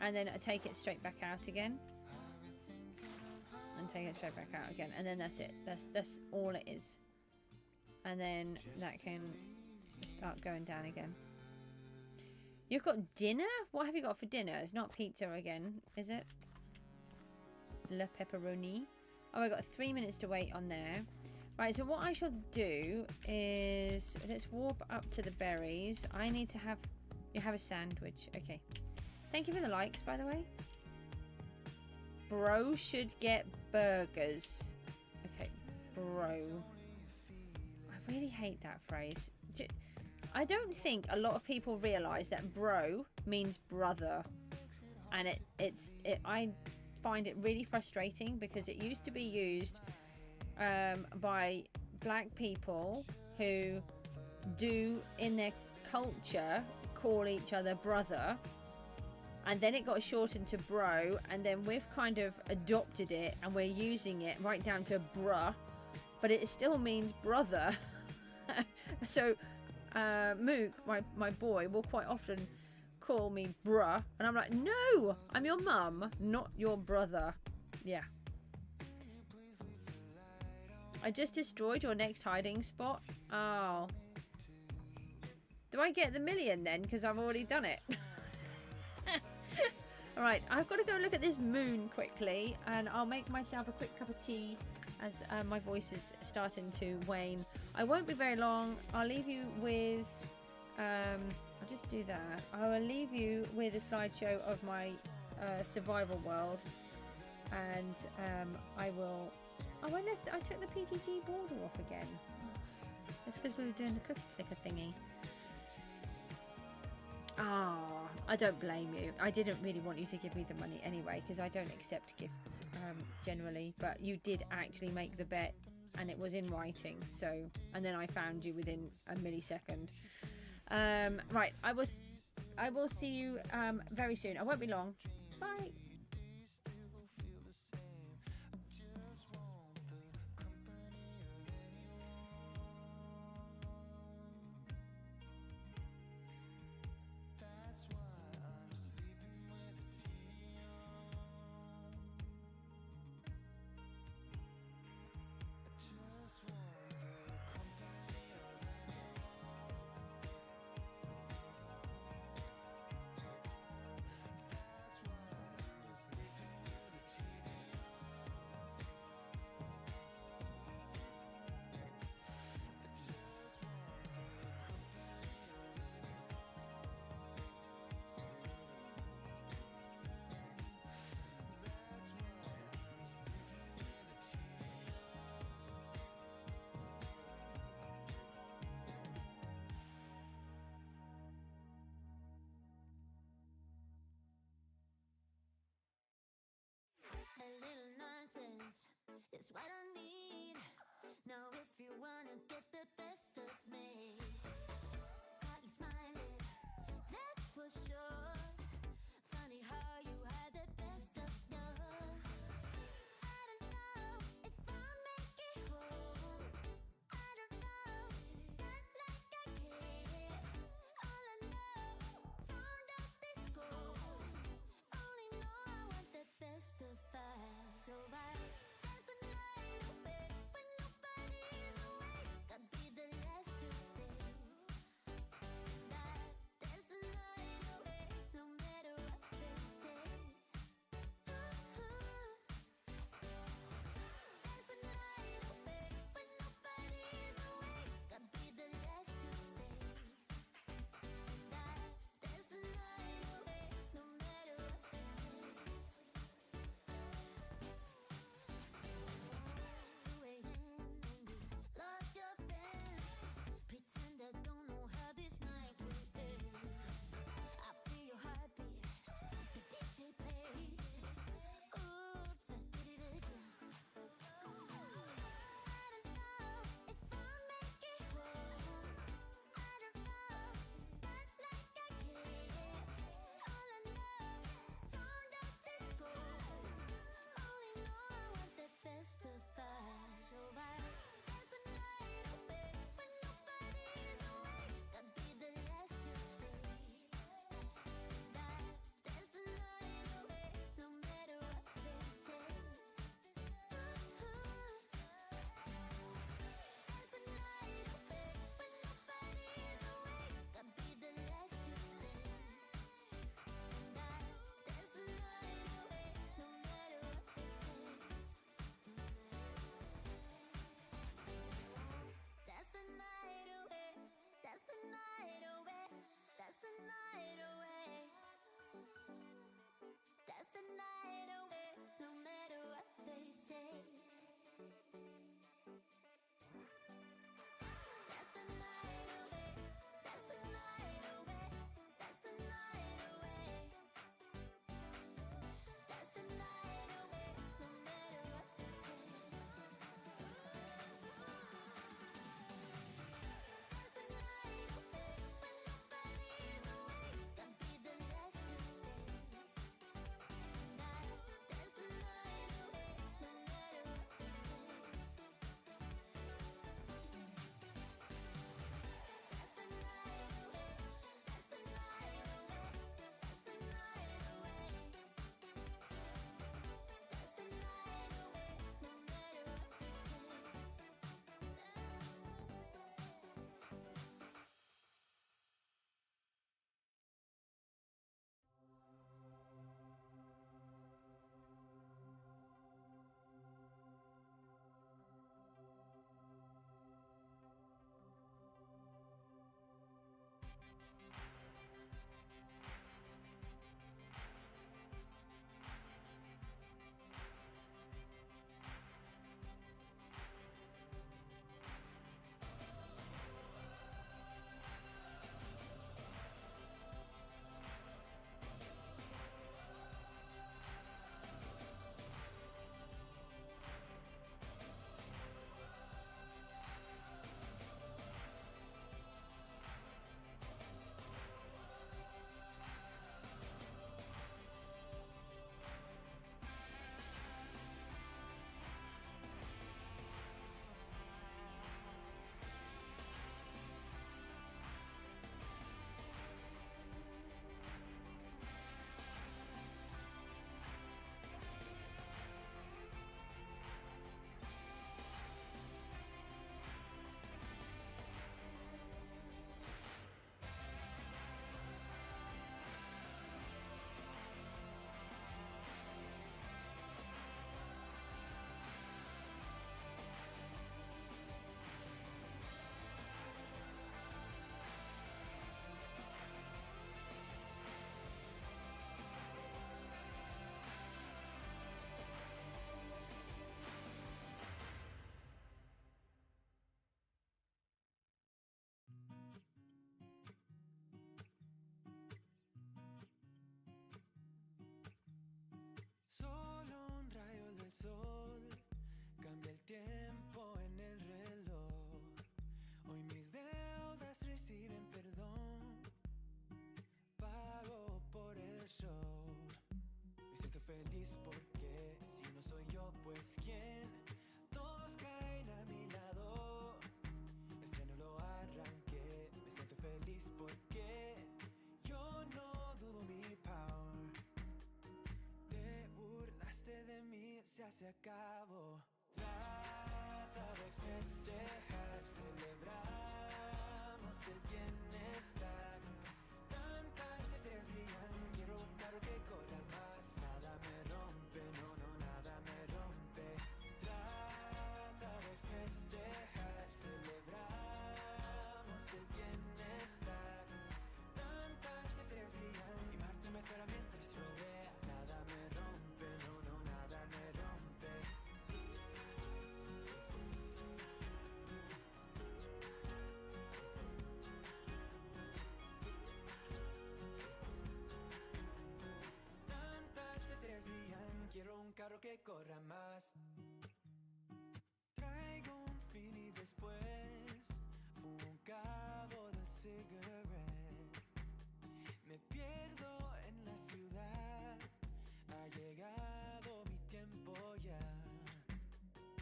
And then I take it straight back out again. And take it straight back out again. And then that's it. That's all it is. And then that can start going down again. You've got dinner? What have you got for dinner? It's not pizza again, is it? Le pepperoni. Oh, I got 3 minutes to wait on there. Right, so what I shall do is let's warp up to the berries. I need to have you have a sandwich. Okay. Thank you for the likes, by the way. Bro should get burgers. Okay, bro. I really hate that phrase. I don't think a lot of people realise that bro means brother, and I find it really frustrating because it used to be used by black people who do in their culture call each other brother, and then it got shortened to bro, and then we've kind of adopted it and we're using it right down to bruh, but it still means brother. So Mook, my boy, will quite often call me bruh, and I'm like, no, I'm your mum, not your brother. Yeah. I just destroyed your next hiding spot. Oh. Do I get the million then? Because I've already done it. Alright, I've got to go look at this moon quickly, and I'll make myself a quick cup of tea as my voice is starting to wane. I won't be very long. I'll leave you with... I'll just do that. I will leave you with a slideshow of my survival world, and I will... Oh, I took the PGG border off again. That's because we were doing the cookie clicker thingy. Ah, I don't blame you. I didn't really want you to give me the money anyway, because I don't accept gifts generally, but you did actually make the bet, and it was in writing. So, and then I found you within a millisecond. Right, I will see you very soon. I won't be long. Bye. is what I need. Now if you wanna get the best of me, probably smiling, that's for sure. Funny how you had the best of yours. I don't know if I'll make it home. I don't know, not like I care. All I know, sound of disco. Only know I want the best of us. So I dance the night away when nobody's awake. feliz porque si no soy yo, pues quién. Todos caen a mi lado. El freno lo arranqué. Me siento feliz porque yo no dudo mi power. Te burlaste de mí, se acabó. Trata de festejar, celebramos el bienestar. Tantas estrellas brillan, quiero un carro que corra más. Nada me rompe, no, no, nada me rompe. Trata de festejar, celebramos el bienestar. Tantas estrellas brillan y Marte me espera mientras rodea. Nada me rompe, no, no, nada me rompe. Tantas estrellas brillan, quiero un carro que corra más. Traigo un fin y después fumo un cabo de cigarette. Me pierdo en la ciudad, ha llegado mi tiempo ya.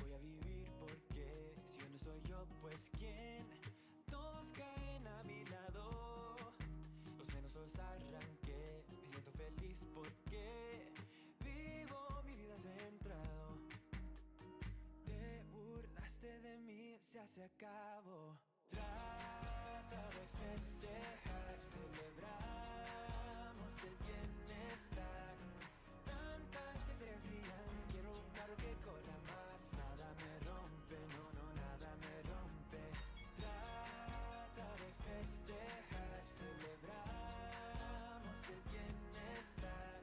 Voy a vivir porque si yo no soy yo, pues quién. Todos caen a mi lado, los menos los arranqué. Me siento feliz porque vivo mi vida centrado. Te burlaste de mí, se acabó. Trata de festejar, celebramos el bienestar. Tantas estrellas brillan, quiero un carro que corra más. Nada me rompe, no, no, nada me rompe. Trata de festejar, celebramos el bienestar.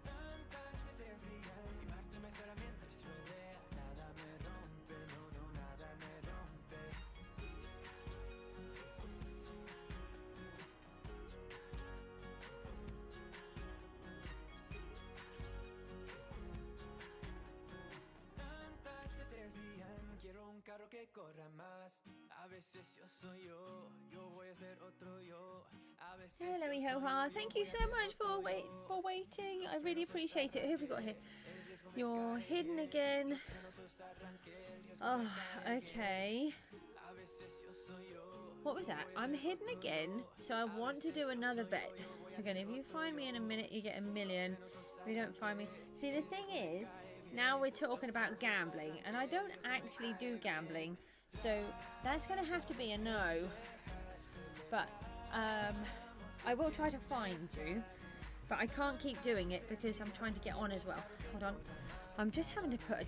Tantas estrellas brillan y Marte me espera mientras rodea. Nada me rompe, no, no, nada me rompe. Tantas estrellas brillan, quiero un carro que corra más. A veces yo soy yo voy a ser otro yo. A veces Hello, Mihoha. Thank you so much for waiting. I really appreciate it. Who have we got here? You're hidden again. Oh, okay. What was that? I'm hidden again, so I want to do another bet. Again, if you find me in a minute, you get 1 million. If you don't find me... See, the thing is, now we're talking about gambling, and I don't actually do gambling, so that's going to have to be a no. But I will try to find you, but I can't keep doing it because I'm trying to get on as well. Hold on. I'm just having to put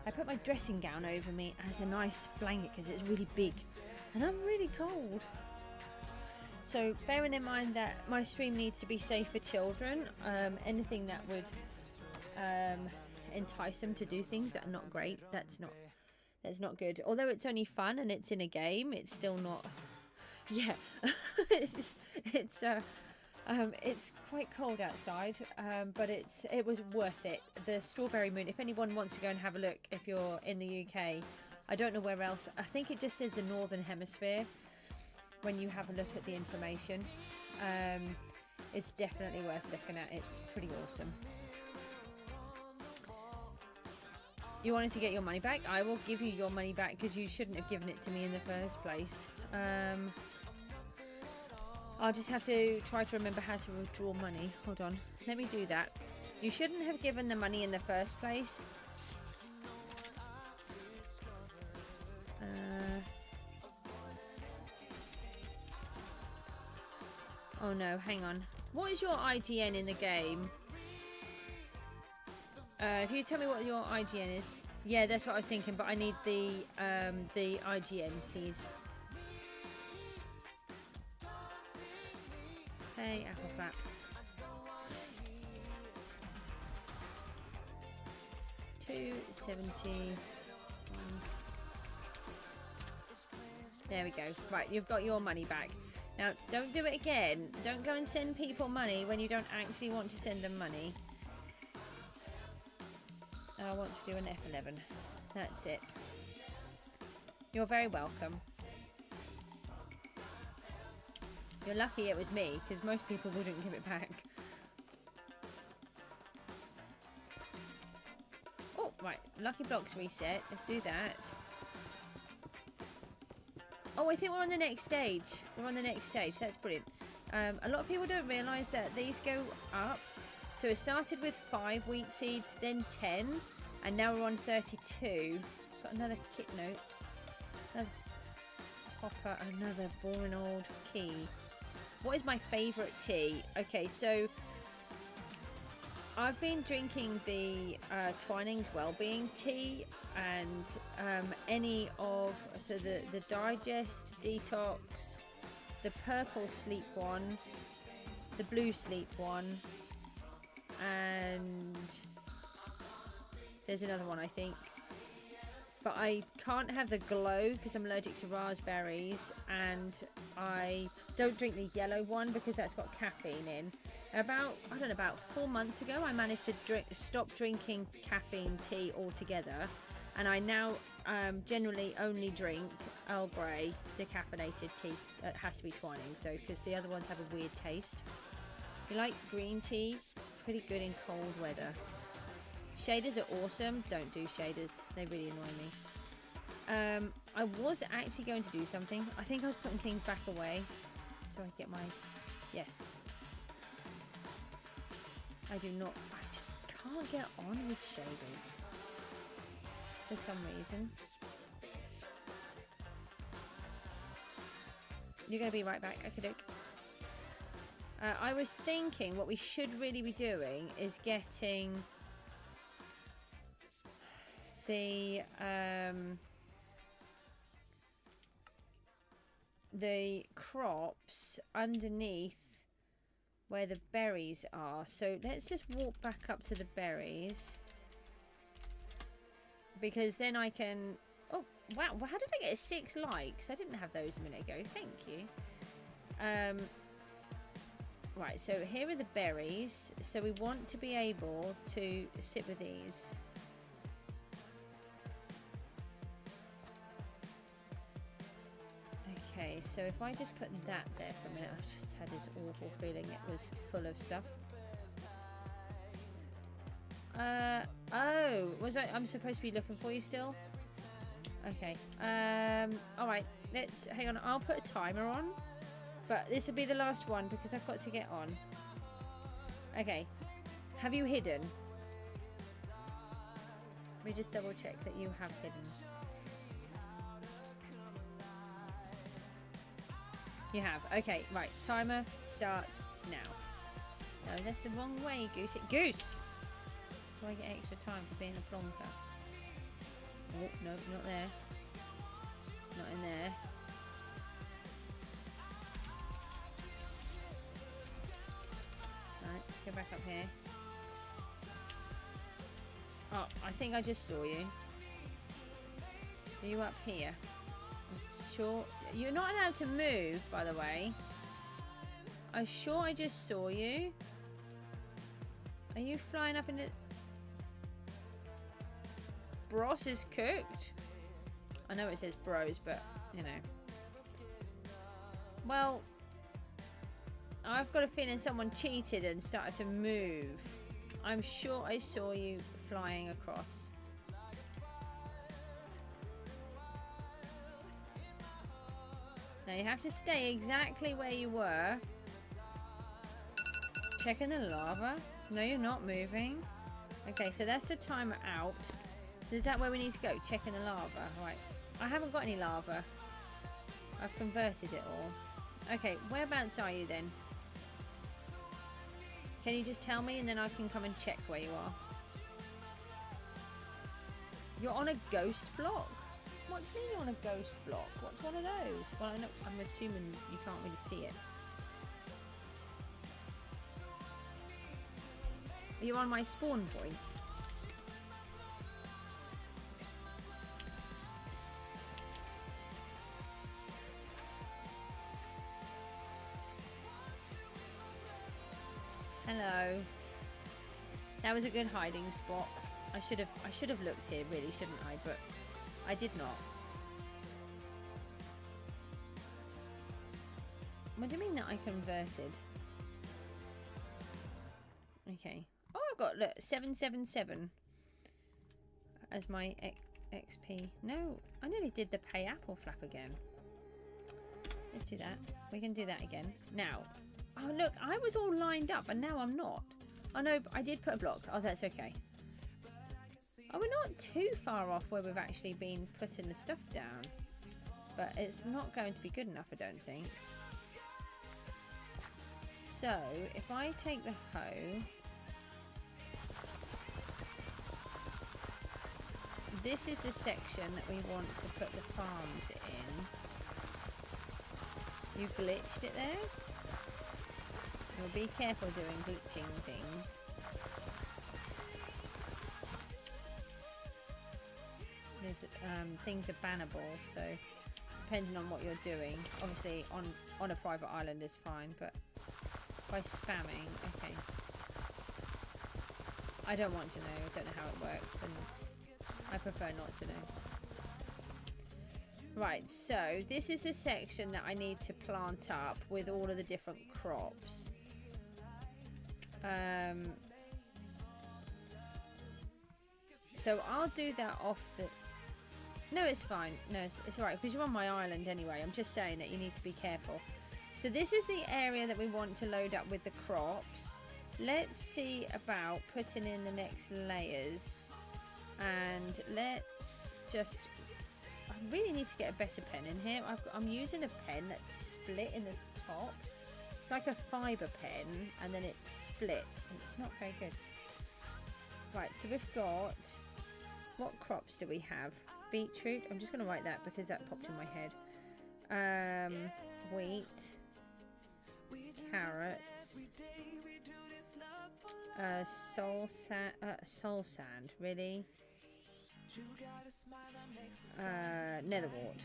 I put my dressing gown over me as a nice blanket because it's really big and I'm really cold. So bearing in mind that my stream needs to be safe for children, anything that would entice them to do things that are not great, that's not good. Although it's only fun and it's in a game, it's still not. Yeah, it's quite cold outside, but it was worth it. The strawberry moon, if anyone wants to go and have a look, if you're in the UK, I don't know where else. I think it just says the Northern Hemisphere when you have a look at the information. It's definitely worth looking at. It's pretty awesome. You wanted to get your money back? I will give you your money back because you shouldn't have given it to me in the first place. I'll just have to try to remember how to withdraw money. Hold on, let me do that. You shouldn't have given the money in the first place. Oh no, hang on. What is your IGN in the game? If you tell me what your IGN is. Yeah, that's what I was thinking, but I need the IGN, please. Hey, apple flap. $2.70. There we go. Right, you've got your money back. Now, don't do it again. Don't go and send people money when you don't actually want to send them money. I want to do an F11. That's it. You're very welcome. You're lucky it was me, because most people wouldn't give it back. Right, lucky blocks reset. Let's do that. Oh, I think we're on the next stage. We're on the next stage. That's brilliant. A lot of people don't realise that these go up. So it started with 5 wheat seeds, then 10, and now we're on 32. Got another kit note. Another hopper, another boring old key. What is my favourite tea? Okay, so I've been drinking the Twining's Wellbeing tea, and any of, so the Digest, Detox, the purple sleep one, the blue sleep one, and there's another one I think. But I can't have the glow because I'm allergic to raspberries, and I don't drink the yellow one because that's got caffeine in. About, I don't know, about 4 months ago I managed to stop drinking caffeine tea altogether, and I now generally only drink Earl Grey decaffeinated tea. It has to be Twining, so because the other ones have a weird taste. If you like green tea, pretty good in cold weather. Shaders are awesome. Don't do shaders, they really annoy me. I was actually going to do something. I think I was putting things back away so I get my, yes. I do not, I just can't get on with shaders for some reason. You're going to be right back. Okay, doke. I was thinking what we should really be doing is getting the crops underneath where the berries are. So let's just walk back up to the berries, because then I can, oh wow, how did I get 6 likes? I didn't have those a minute ago. Thank you. Right, so here are the berries. So we want to be able to sit with these. Okay, so if I just put that there for a minute, I just had this awful feeling it was full of stuff. Oh, was I'm supposed to be looking for you still? Okay. Alright, let's, hang on, I'll put a timer on. But this will be the last one because I've got to get on. Okay. Have you hidden? Let me just double check that you have hidden. You have. Okay, right. Timer starts now. No, that's the wrong way, Goose. Goose! Do I get extra time for being a plonker? Oh, no, not there. Not in there. Right, let's go back up here. Oh, I think I just saw you. Are you up here? I'm sure. You're not allowed to move, by the way. I'm sure I just saw you. Are you flying up in the... Bros is cooked? I know it says bros, but, you know. Well, I've got a feeling someone cheated and started to move. I'm sure I saw you flying across. Now you have to stay exactly where you were. Checking the lava. No, you're not moving. Okay, so that's the timer out. Is that where we need to go? Checking the lava. Right. I haven't got any lava. I've converted it all. Okay, whereabouts are you then? Can you just tell me and then I can come and check where you are? You're on a ghost block? What do you mean you're on a ghost block? What's one of those? Well, I'm assuming you can't really see it. Are you on my spawn point? Hello. That was a good hiding spot. I should have looked here, really, shouldn't I? But I did not. What do you mean that I converted? Okay. Oh, I've got, look, 777. as my XP. No, I nearly did the pay apple flap again. Let's do that. We can do that again. Now, oh look, I was all lined up and now I'm not. Oh no, I did put a block. Oh, that's okay. Oh, we're not too far off where we've actually been putting the stuff down. But it's not going to be good enough, I don't think. So, if I take the hoe... This is the section that we want to put the farms in. You glitched it there? Well, be careful doing glitching things. There's things are bannable, so depending on what you're doing, obviously on a private island is fine, but by spamming, okay. I don't want to know. I don't know how it works, and I prefer not to know. Right, so this is the section that I need to plant up with all of the different crops. So I'll do that off the... No, it's fine. No, it's alright, because you're on my island anyway. I'm just saying that you need to be careful. So this is the area that we want to load up with the crops. Let's see about putting in the next layers. And let's just... I really need to get a better pen in here. I'm using a pen that's split in the top. It's like a fibre pen, and then it's split. And it's not very good. Right, so we've got... What crops do we have? Beetroot. I'm just going to write that because that popped in my head. Wheat. Carrots. Soul sand. Really? Netherwort.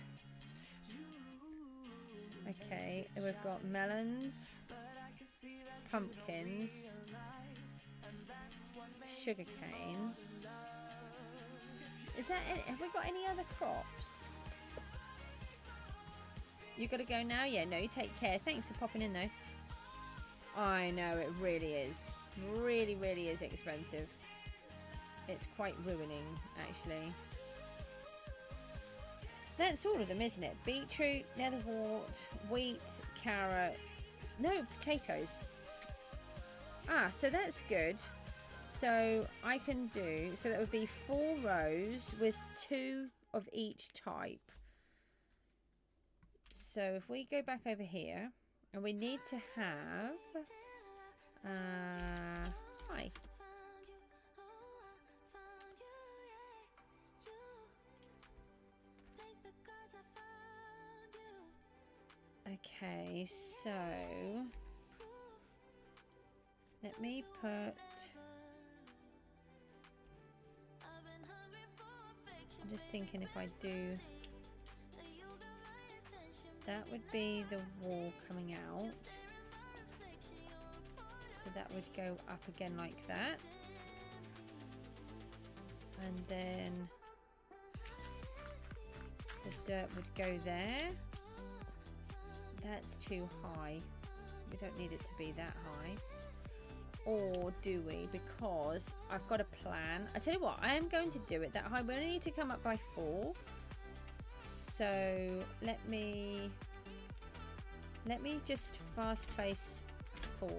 Okay, and we've got melons, pumpkins, sugarcane. Is that it? Have we got any other crops? You gotta go now? Yeah, no, you take care. Thanks for popping in though. I know, it really is. Really, really is expensive. It's quite ruining, actually. That's all of them, isn't it? Beetroot, netherwort, wheat, carrots. No, potatoes. Ah, so that's good. So I can do... So that would be 4 rows with 2 of each type. So if we go back over here... And we need to have... Hi. Okay, so let me put... I'm just thinking if I do... That would be the wall coming out. So that would go up again like that. And then the dirt would go there. That's too high. We don't need it to be that high. Or do we? Because I've got a plan. I tell you what, I am going to do it that high. We only need to come up by 4. So let me just fast place 4.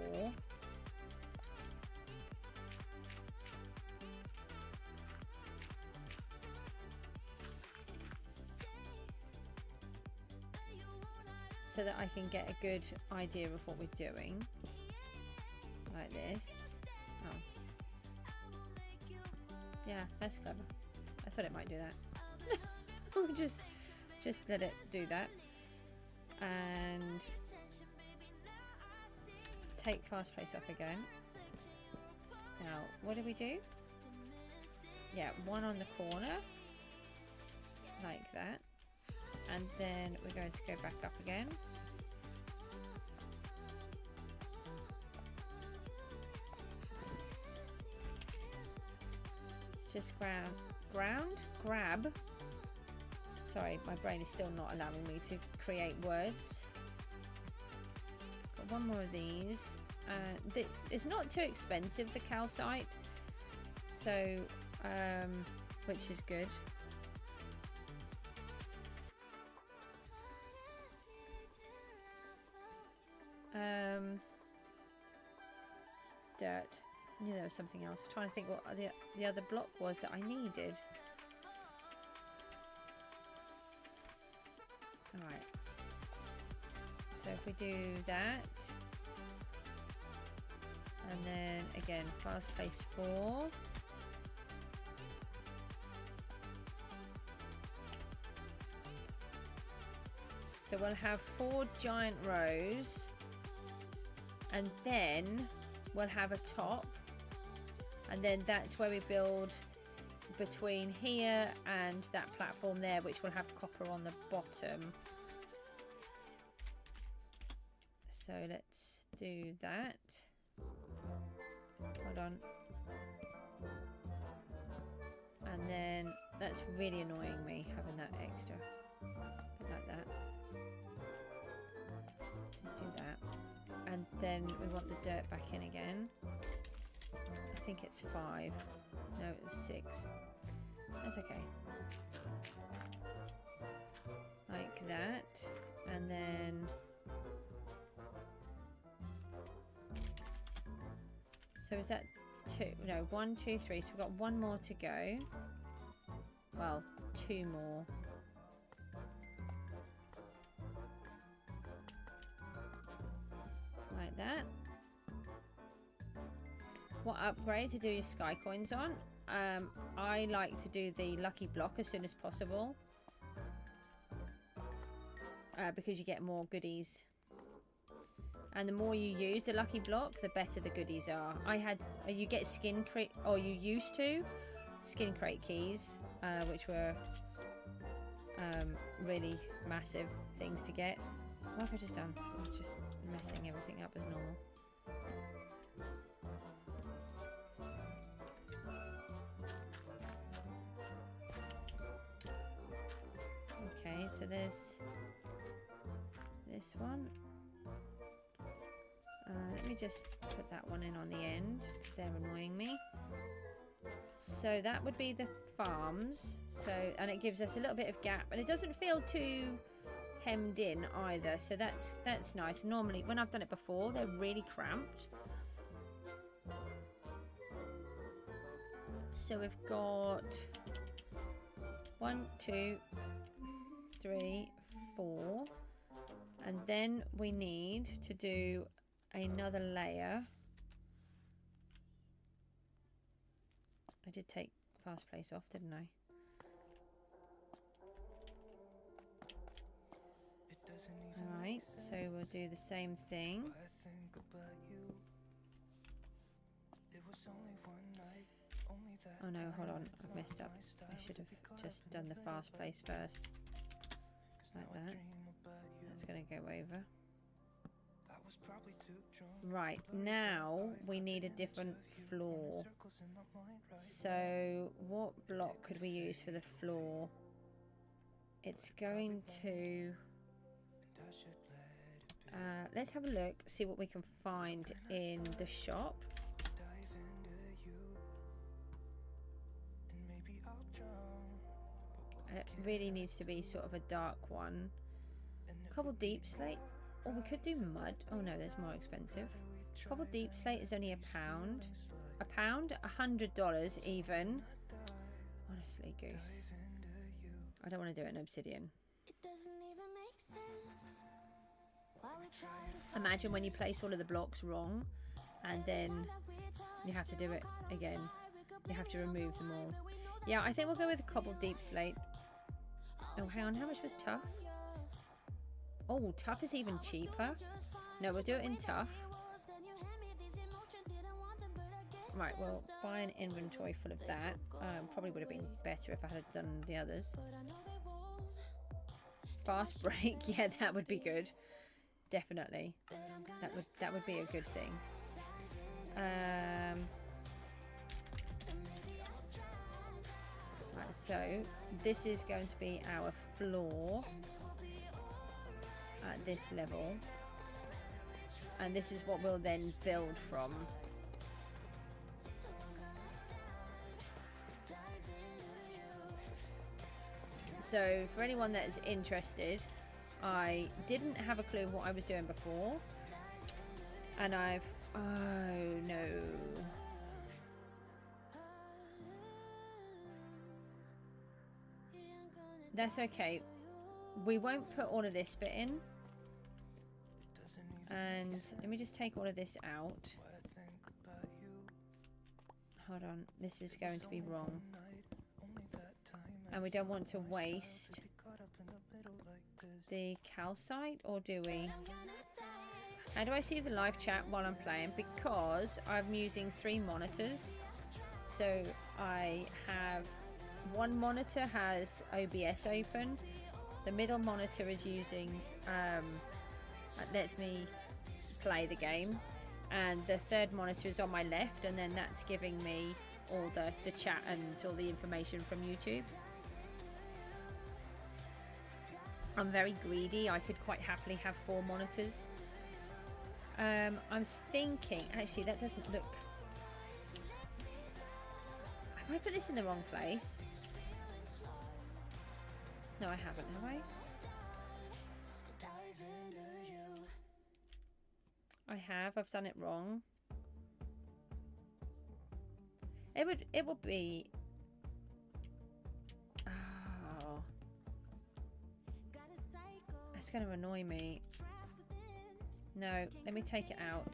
So that I can get a good idea of what we're doing. Like this. Oh. Yeah, that's clever. I thought it might do that. We'll just let it do that. And take fast place off again. Now, what do we do? Yeah, 1 on the corner. Like that. And then we're going to go back up again. It's just grab. Sorry, my brain is still not allowing me to create words. Got 1 more of these. It's not too expensive, the calcite. So which is good. Dirt. I knew there was something else. I'm trying to think what the other block was that I needed. Alright. So if we do that, and then again, fast pace 4. So we'll have 4 giant rows, and then we'll have a top, and then that's where we build between here and that platform there, which will have copper on the bottom. So let's do that. Hold on. And then that's really annoying me, having that extra. Bit like that. Just do that. And then we want the dirt back in again. I think it's 5. No, it was 6. That's okay. Like that. And then... So is that 2? No, 1, 2, 3. So we've got 1 more to go. Well, 2 more. Like that. What upgrade to do your sky coins on? I like to do the lucky block as soon as possible. Because you get more goodies. And the more you use the lucky block, the better the goodies are. You get skin crate, or you used to, skin crate keys, which were really massive things to get. What have I just done? I'm just messing everything up as normal. Okay, so there's this one. Let me just put that one in on the end because they're annoying me. So that would be the farms. So, and it gives us a little bit of gap, and it doesn't feel too hemmed in either. So that's nice. Normally, when I've done it before, they're really cramped. So we've got 1, 2, 3, 4, and then we need to do another layer. I did take fast place off, didn't I? Alright, so we'll do the same thing. Oh no, hold on, I've messed up. I should have just done the fast place first. Like that. That's going to go over. Right, now we need a different floor. So what block could we use for the floor? It's going to... let's have a look, see what we can find in the shop. It really needs to be sort of a dark one. Cobble deep slate. Or we could do mud. Oh no, there's more expensive. Cobble deep slate is only £1. £1? $100 even. Honestly, Goose. I don't want to do it in obsidian. Imagine when you place all of the blocks wrong and then you have to do it again. You have to remove them all. Yeah, I think we'll go with cobble deep slate. Oh, hang on. How much was tough? Oh, tough is even cheaper. No, we'll do it in tough. Right, well, buy an inventory full of that. Probably would have been better if I had done the others. Fast break, yeah, that would be good. Definitely. That would be a good thing. Right, so this is going to be our floor at this level, and this is what we'll then build from. So for anyone that is interested, I didn't have a clue what I was doing before, and I've, oh no, that's okay, we won't put all of this bit in, and let me just take all of this out. Hold on, this is going to be wrong, and we don't want to waste the calcite, or do we? How do I see the live chat while I'm playing? Because I'm using 3 monitors, so I have one monitor has OBS open, the middle monitor is using that lets me play the game, and the third monitor is on my left, and then that's giving me all the chat and all the information from YouTube. I'm very greedy. I could quite happily have 4 monitors. I'm thinking, actually that doesn't look, have I put this in the wrong place? No, I haven't, have I? I have, I've done it wrong. It would be, oh, that's going to annoy me. No, let me take it out.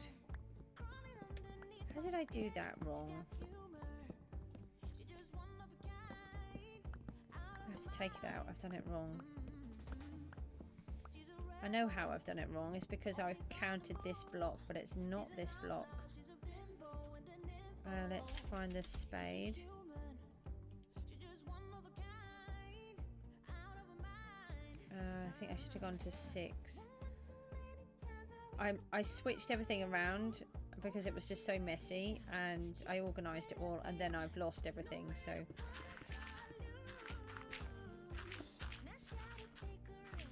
How did I do that wrong? I have to take it out. I've done it wrong. I know how I've done it wrong. It's because I've counted this block, but it's not this block. Let's find the spade. I think I should have gone to 6. I switched everything around because it was just so messy, and I organised it all, and then I've lost everything, so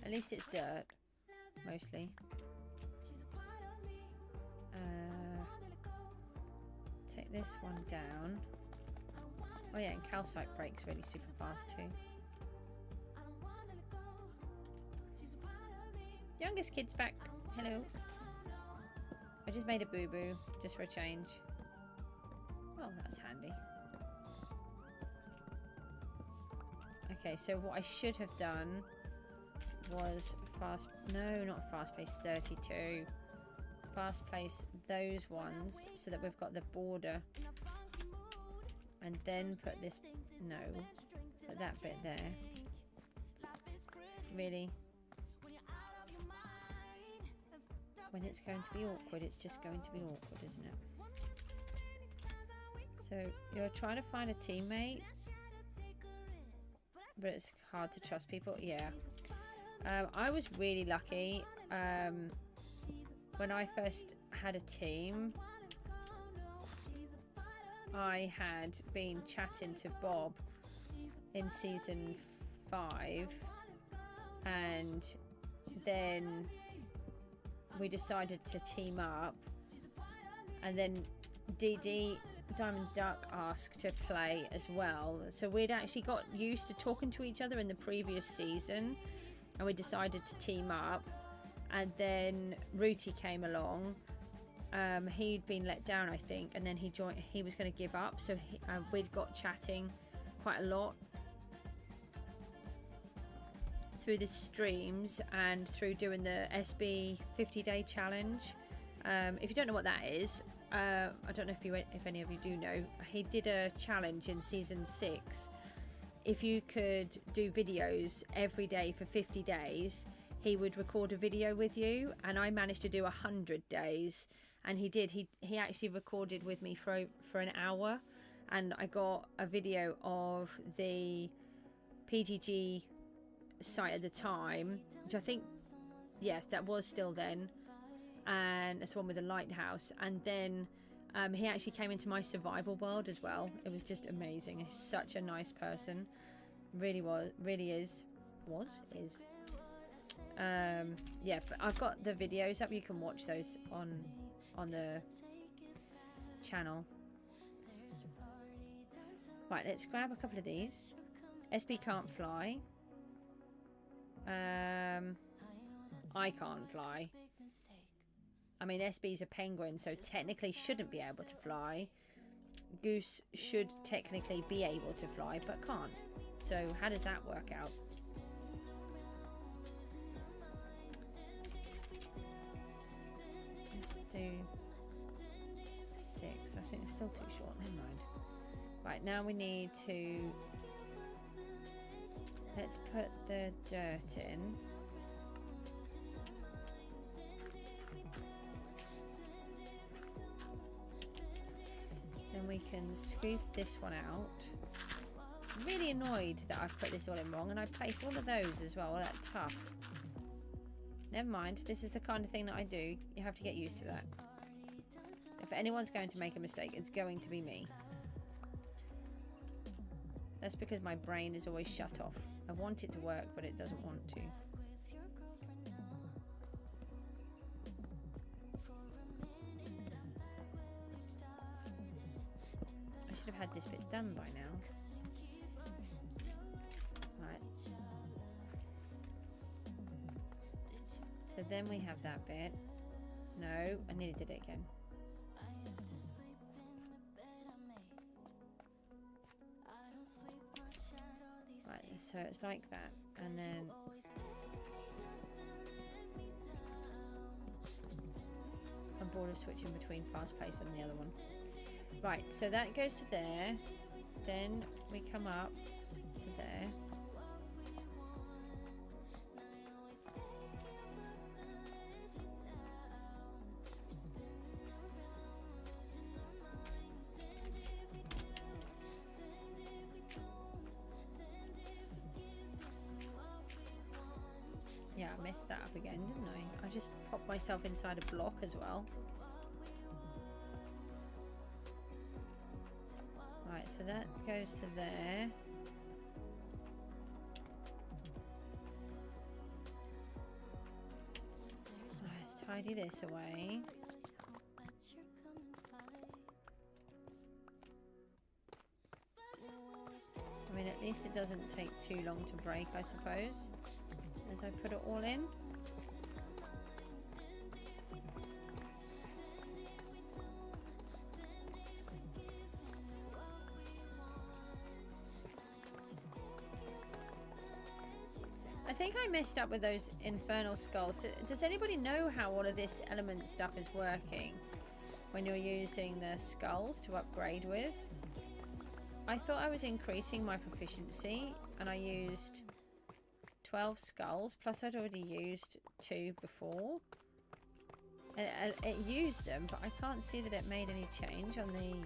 at least it's dirt mostly. Take this one down. Oh yeah, and calcite breaks really super fast too. Youngest kid's back. Hello. I just made a boo-boo, just for a change. Oh, that's handy. Okay, so what I should have done was not fast pace 32. Fast place those ones so that we've got the border. And then put this, no, put that bit there. Really? When it's going to be awkward, it's just going to be awkward, isn't it? So you're trying to find a teammate, but it's hard to trust people. Yeah. I was really lucky. When I first had a team, I had been chatting to Bob in season 5, and then we decided to team up, and then DD Diamond Duck asked to play as well, so we'd actually got used to talking to each other in the previous season, and we decided to team up. And then Rooty came along. He'd been let down, I think, and then he joined. He was going to give up, so we'd got chatting quite a lot through the streams and through doing the SB 50-day challenge. If you don't know what that is, I don't know if any of you do know. He did a challenge in season 6. If you could do videos every day for 50 days, he would record a video with you, and I managed to do 100 days, and he did. He actually recorded with me for an hour, and I got a video of the PGG site at the time, which I think, yes, that was still then, and it's the one with the lighthouse. And then he actually came into my survival world as well. It was just amazing. He's such a nice person, really is. Yeah, but I've got the videos up. You can watch those on the channel. Right, let's grab a couple of these. SB can't fly. I can't fly. I mean, SB's a penguin, so technically shouldn't be able to fly. Goose should technically be able to fly, but can't. So how does that work out? Let's do 6. I think it's still too short. Never mind. Right, now we need to... Let's put the dirt in. Then we can scoop this one out. I'm really annoyed that I've put this all in wrong, and I placed all of those as well. That's tough. Never mind. This is the kind of thing that I do. You have to get used to that. If anyone's going to make a mistake, it's going to be me. That's because my brain is always shut off. I want it to work, but it doesn't want to. I should have had this bit done by now. Right. So then we have that bit. No, I nearly did it again. Right, so it's like that, and then I'm bored of switching between fast pace and the other one. Right, so that goes to there. Then we come up to there. Yeah, I messed that up again, didn't I? I just popped myself inside a block as well. Right, so that goes to there. Let's tidy this away. I mean, at least it doesn't take too long to break, I suppose, as I put it all in. I think I messed up with those infernal skulls. Does anybody know how all of this element stuff is working when you're using the skulls to upgrade with? I thought I was increasing my proficiency, and I used 12 skulls, plus I'd already used 2 before. And it used them, but I can't see that it made any change on the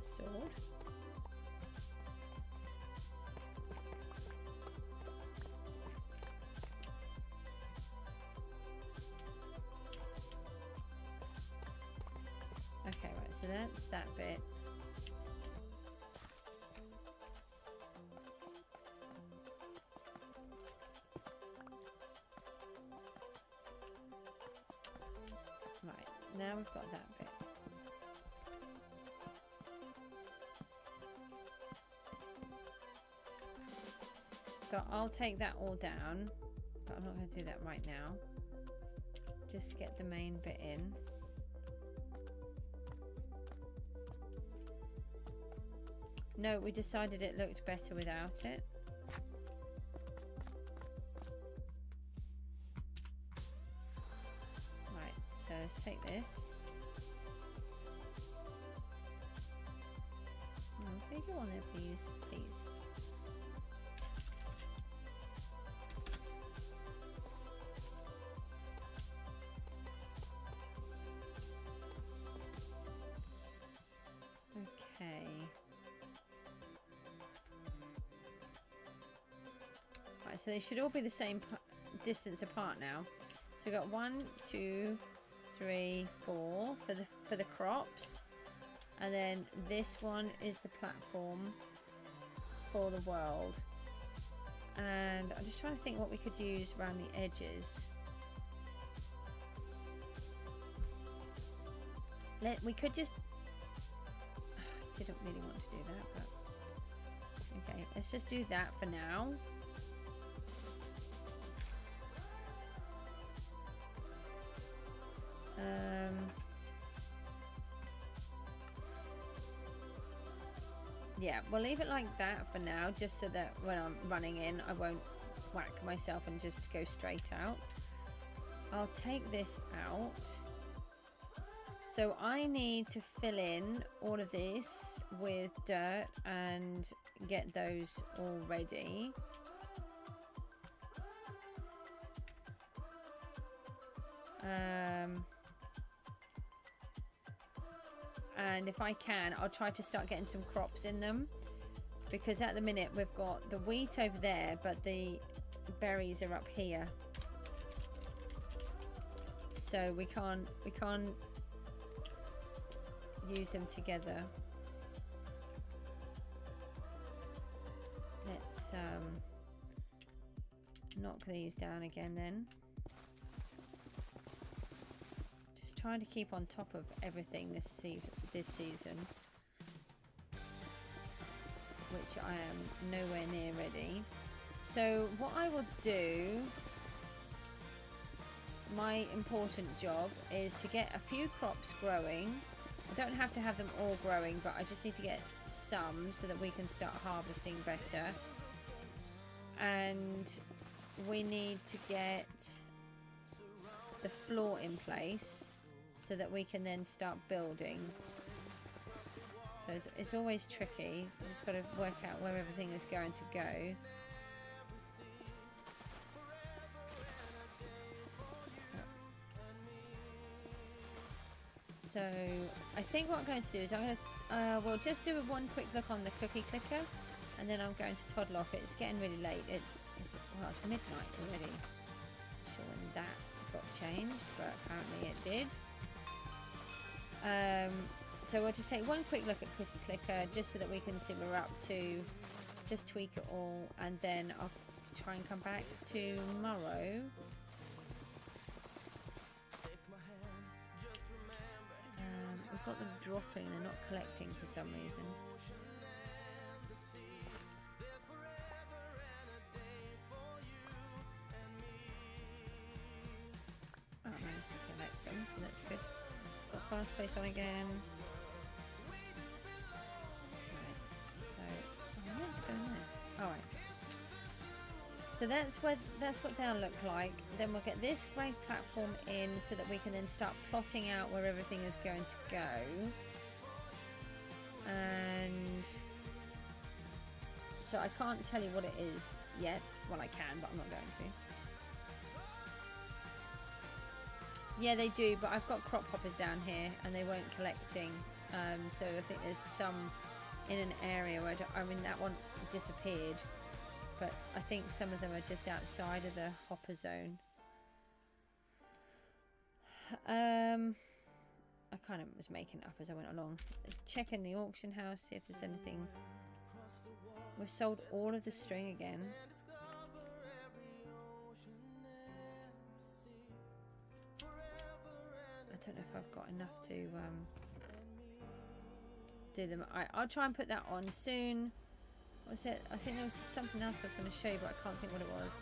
sword. Okay, right, so that's that bit. Right, now we've got that bit. So I'll take that all down, but I'm not going to do that right now. Just get the main bit in. No, we decided it looked better without it. Right, so let's take this. Oh, can you go on there, please? Please. Okay. Right, so they should all be the same distance apart now. So we've got 1, 2, 3, 4 for the crops, and then this one is the platform for the world. And I'm just trying to think what we could use around the edges. We could just... didn't really want to do that, but okay, let's just do that for now. Yeah, we'll leave it like that for now, just so that when I'm running in, I won't whack myself and just go straight out. I'll take this out. So I need to fill in all of this with dirt and get those all ready. And if I can, I'll try to start getting some crops in them, because at the minute we've got the wheat over there, but the berries are up here, so we can't use them together. Let's knock these down again then. Just trying to keep on top of everything this season, which I am nowhere near ready. So what I will do, my important job is to get a few crops growing. I don't have to have them all growing, but I just need to get some so that we can start harvesting better. And we need to get the floor in place so that we can then start building. So it's always tricky. You just got to work out where everything is going to go. So I think what I'm going to do is I'm going to, we'll just do one quick look on the cookie clicker, and then I'm going to toddle off. It's getting really late. It's midnight already. Not sure when that got changed, but apparently it did. So we'll just take one quick look at cookie clicker just so that we can see what we're up to. Just tweak it all, and then I'll try and come back tomorrow. We've got them dropping, they're not collecting for some reason. Oh, I managed to collect them, so that's good. Got fast pace on again. Right, so where's going there? Alright. So that's what they'll look like. Then we'll get this grey platform in so that we can then start plotting out where everything is going to go. And so I can't tell you what it is yet. Well, I can, but I'm not going to. Yeah, they do, but I've got crop hoppers down here and they weren't collecting. So I think there's some in an area where I mean that one disappeared. But I think some of them are just outside of the hopper zone. I kind of was making it up as I went along. Checking the auction house, see if there's anything. We've sold all of the string again. I don't know if I've got enough to do them. I'll try and put that on soon. What was it? I think there was something else I was going to show you, but I can't think what it was.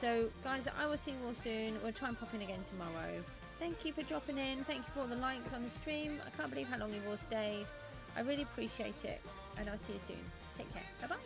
So, guys, I will see you all soon. We'll try and pop in again tomorrow. Thank you for dropping in. Thank you for all the likes on the stream. I can't believe how long you've all stayed. I really appreciate it. And I'll see you soon. Take care. Bye-bye.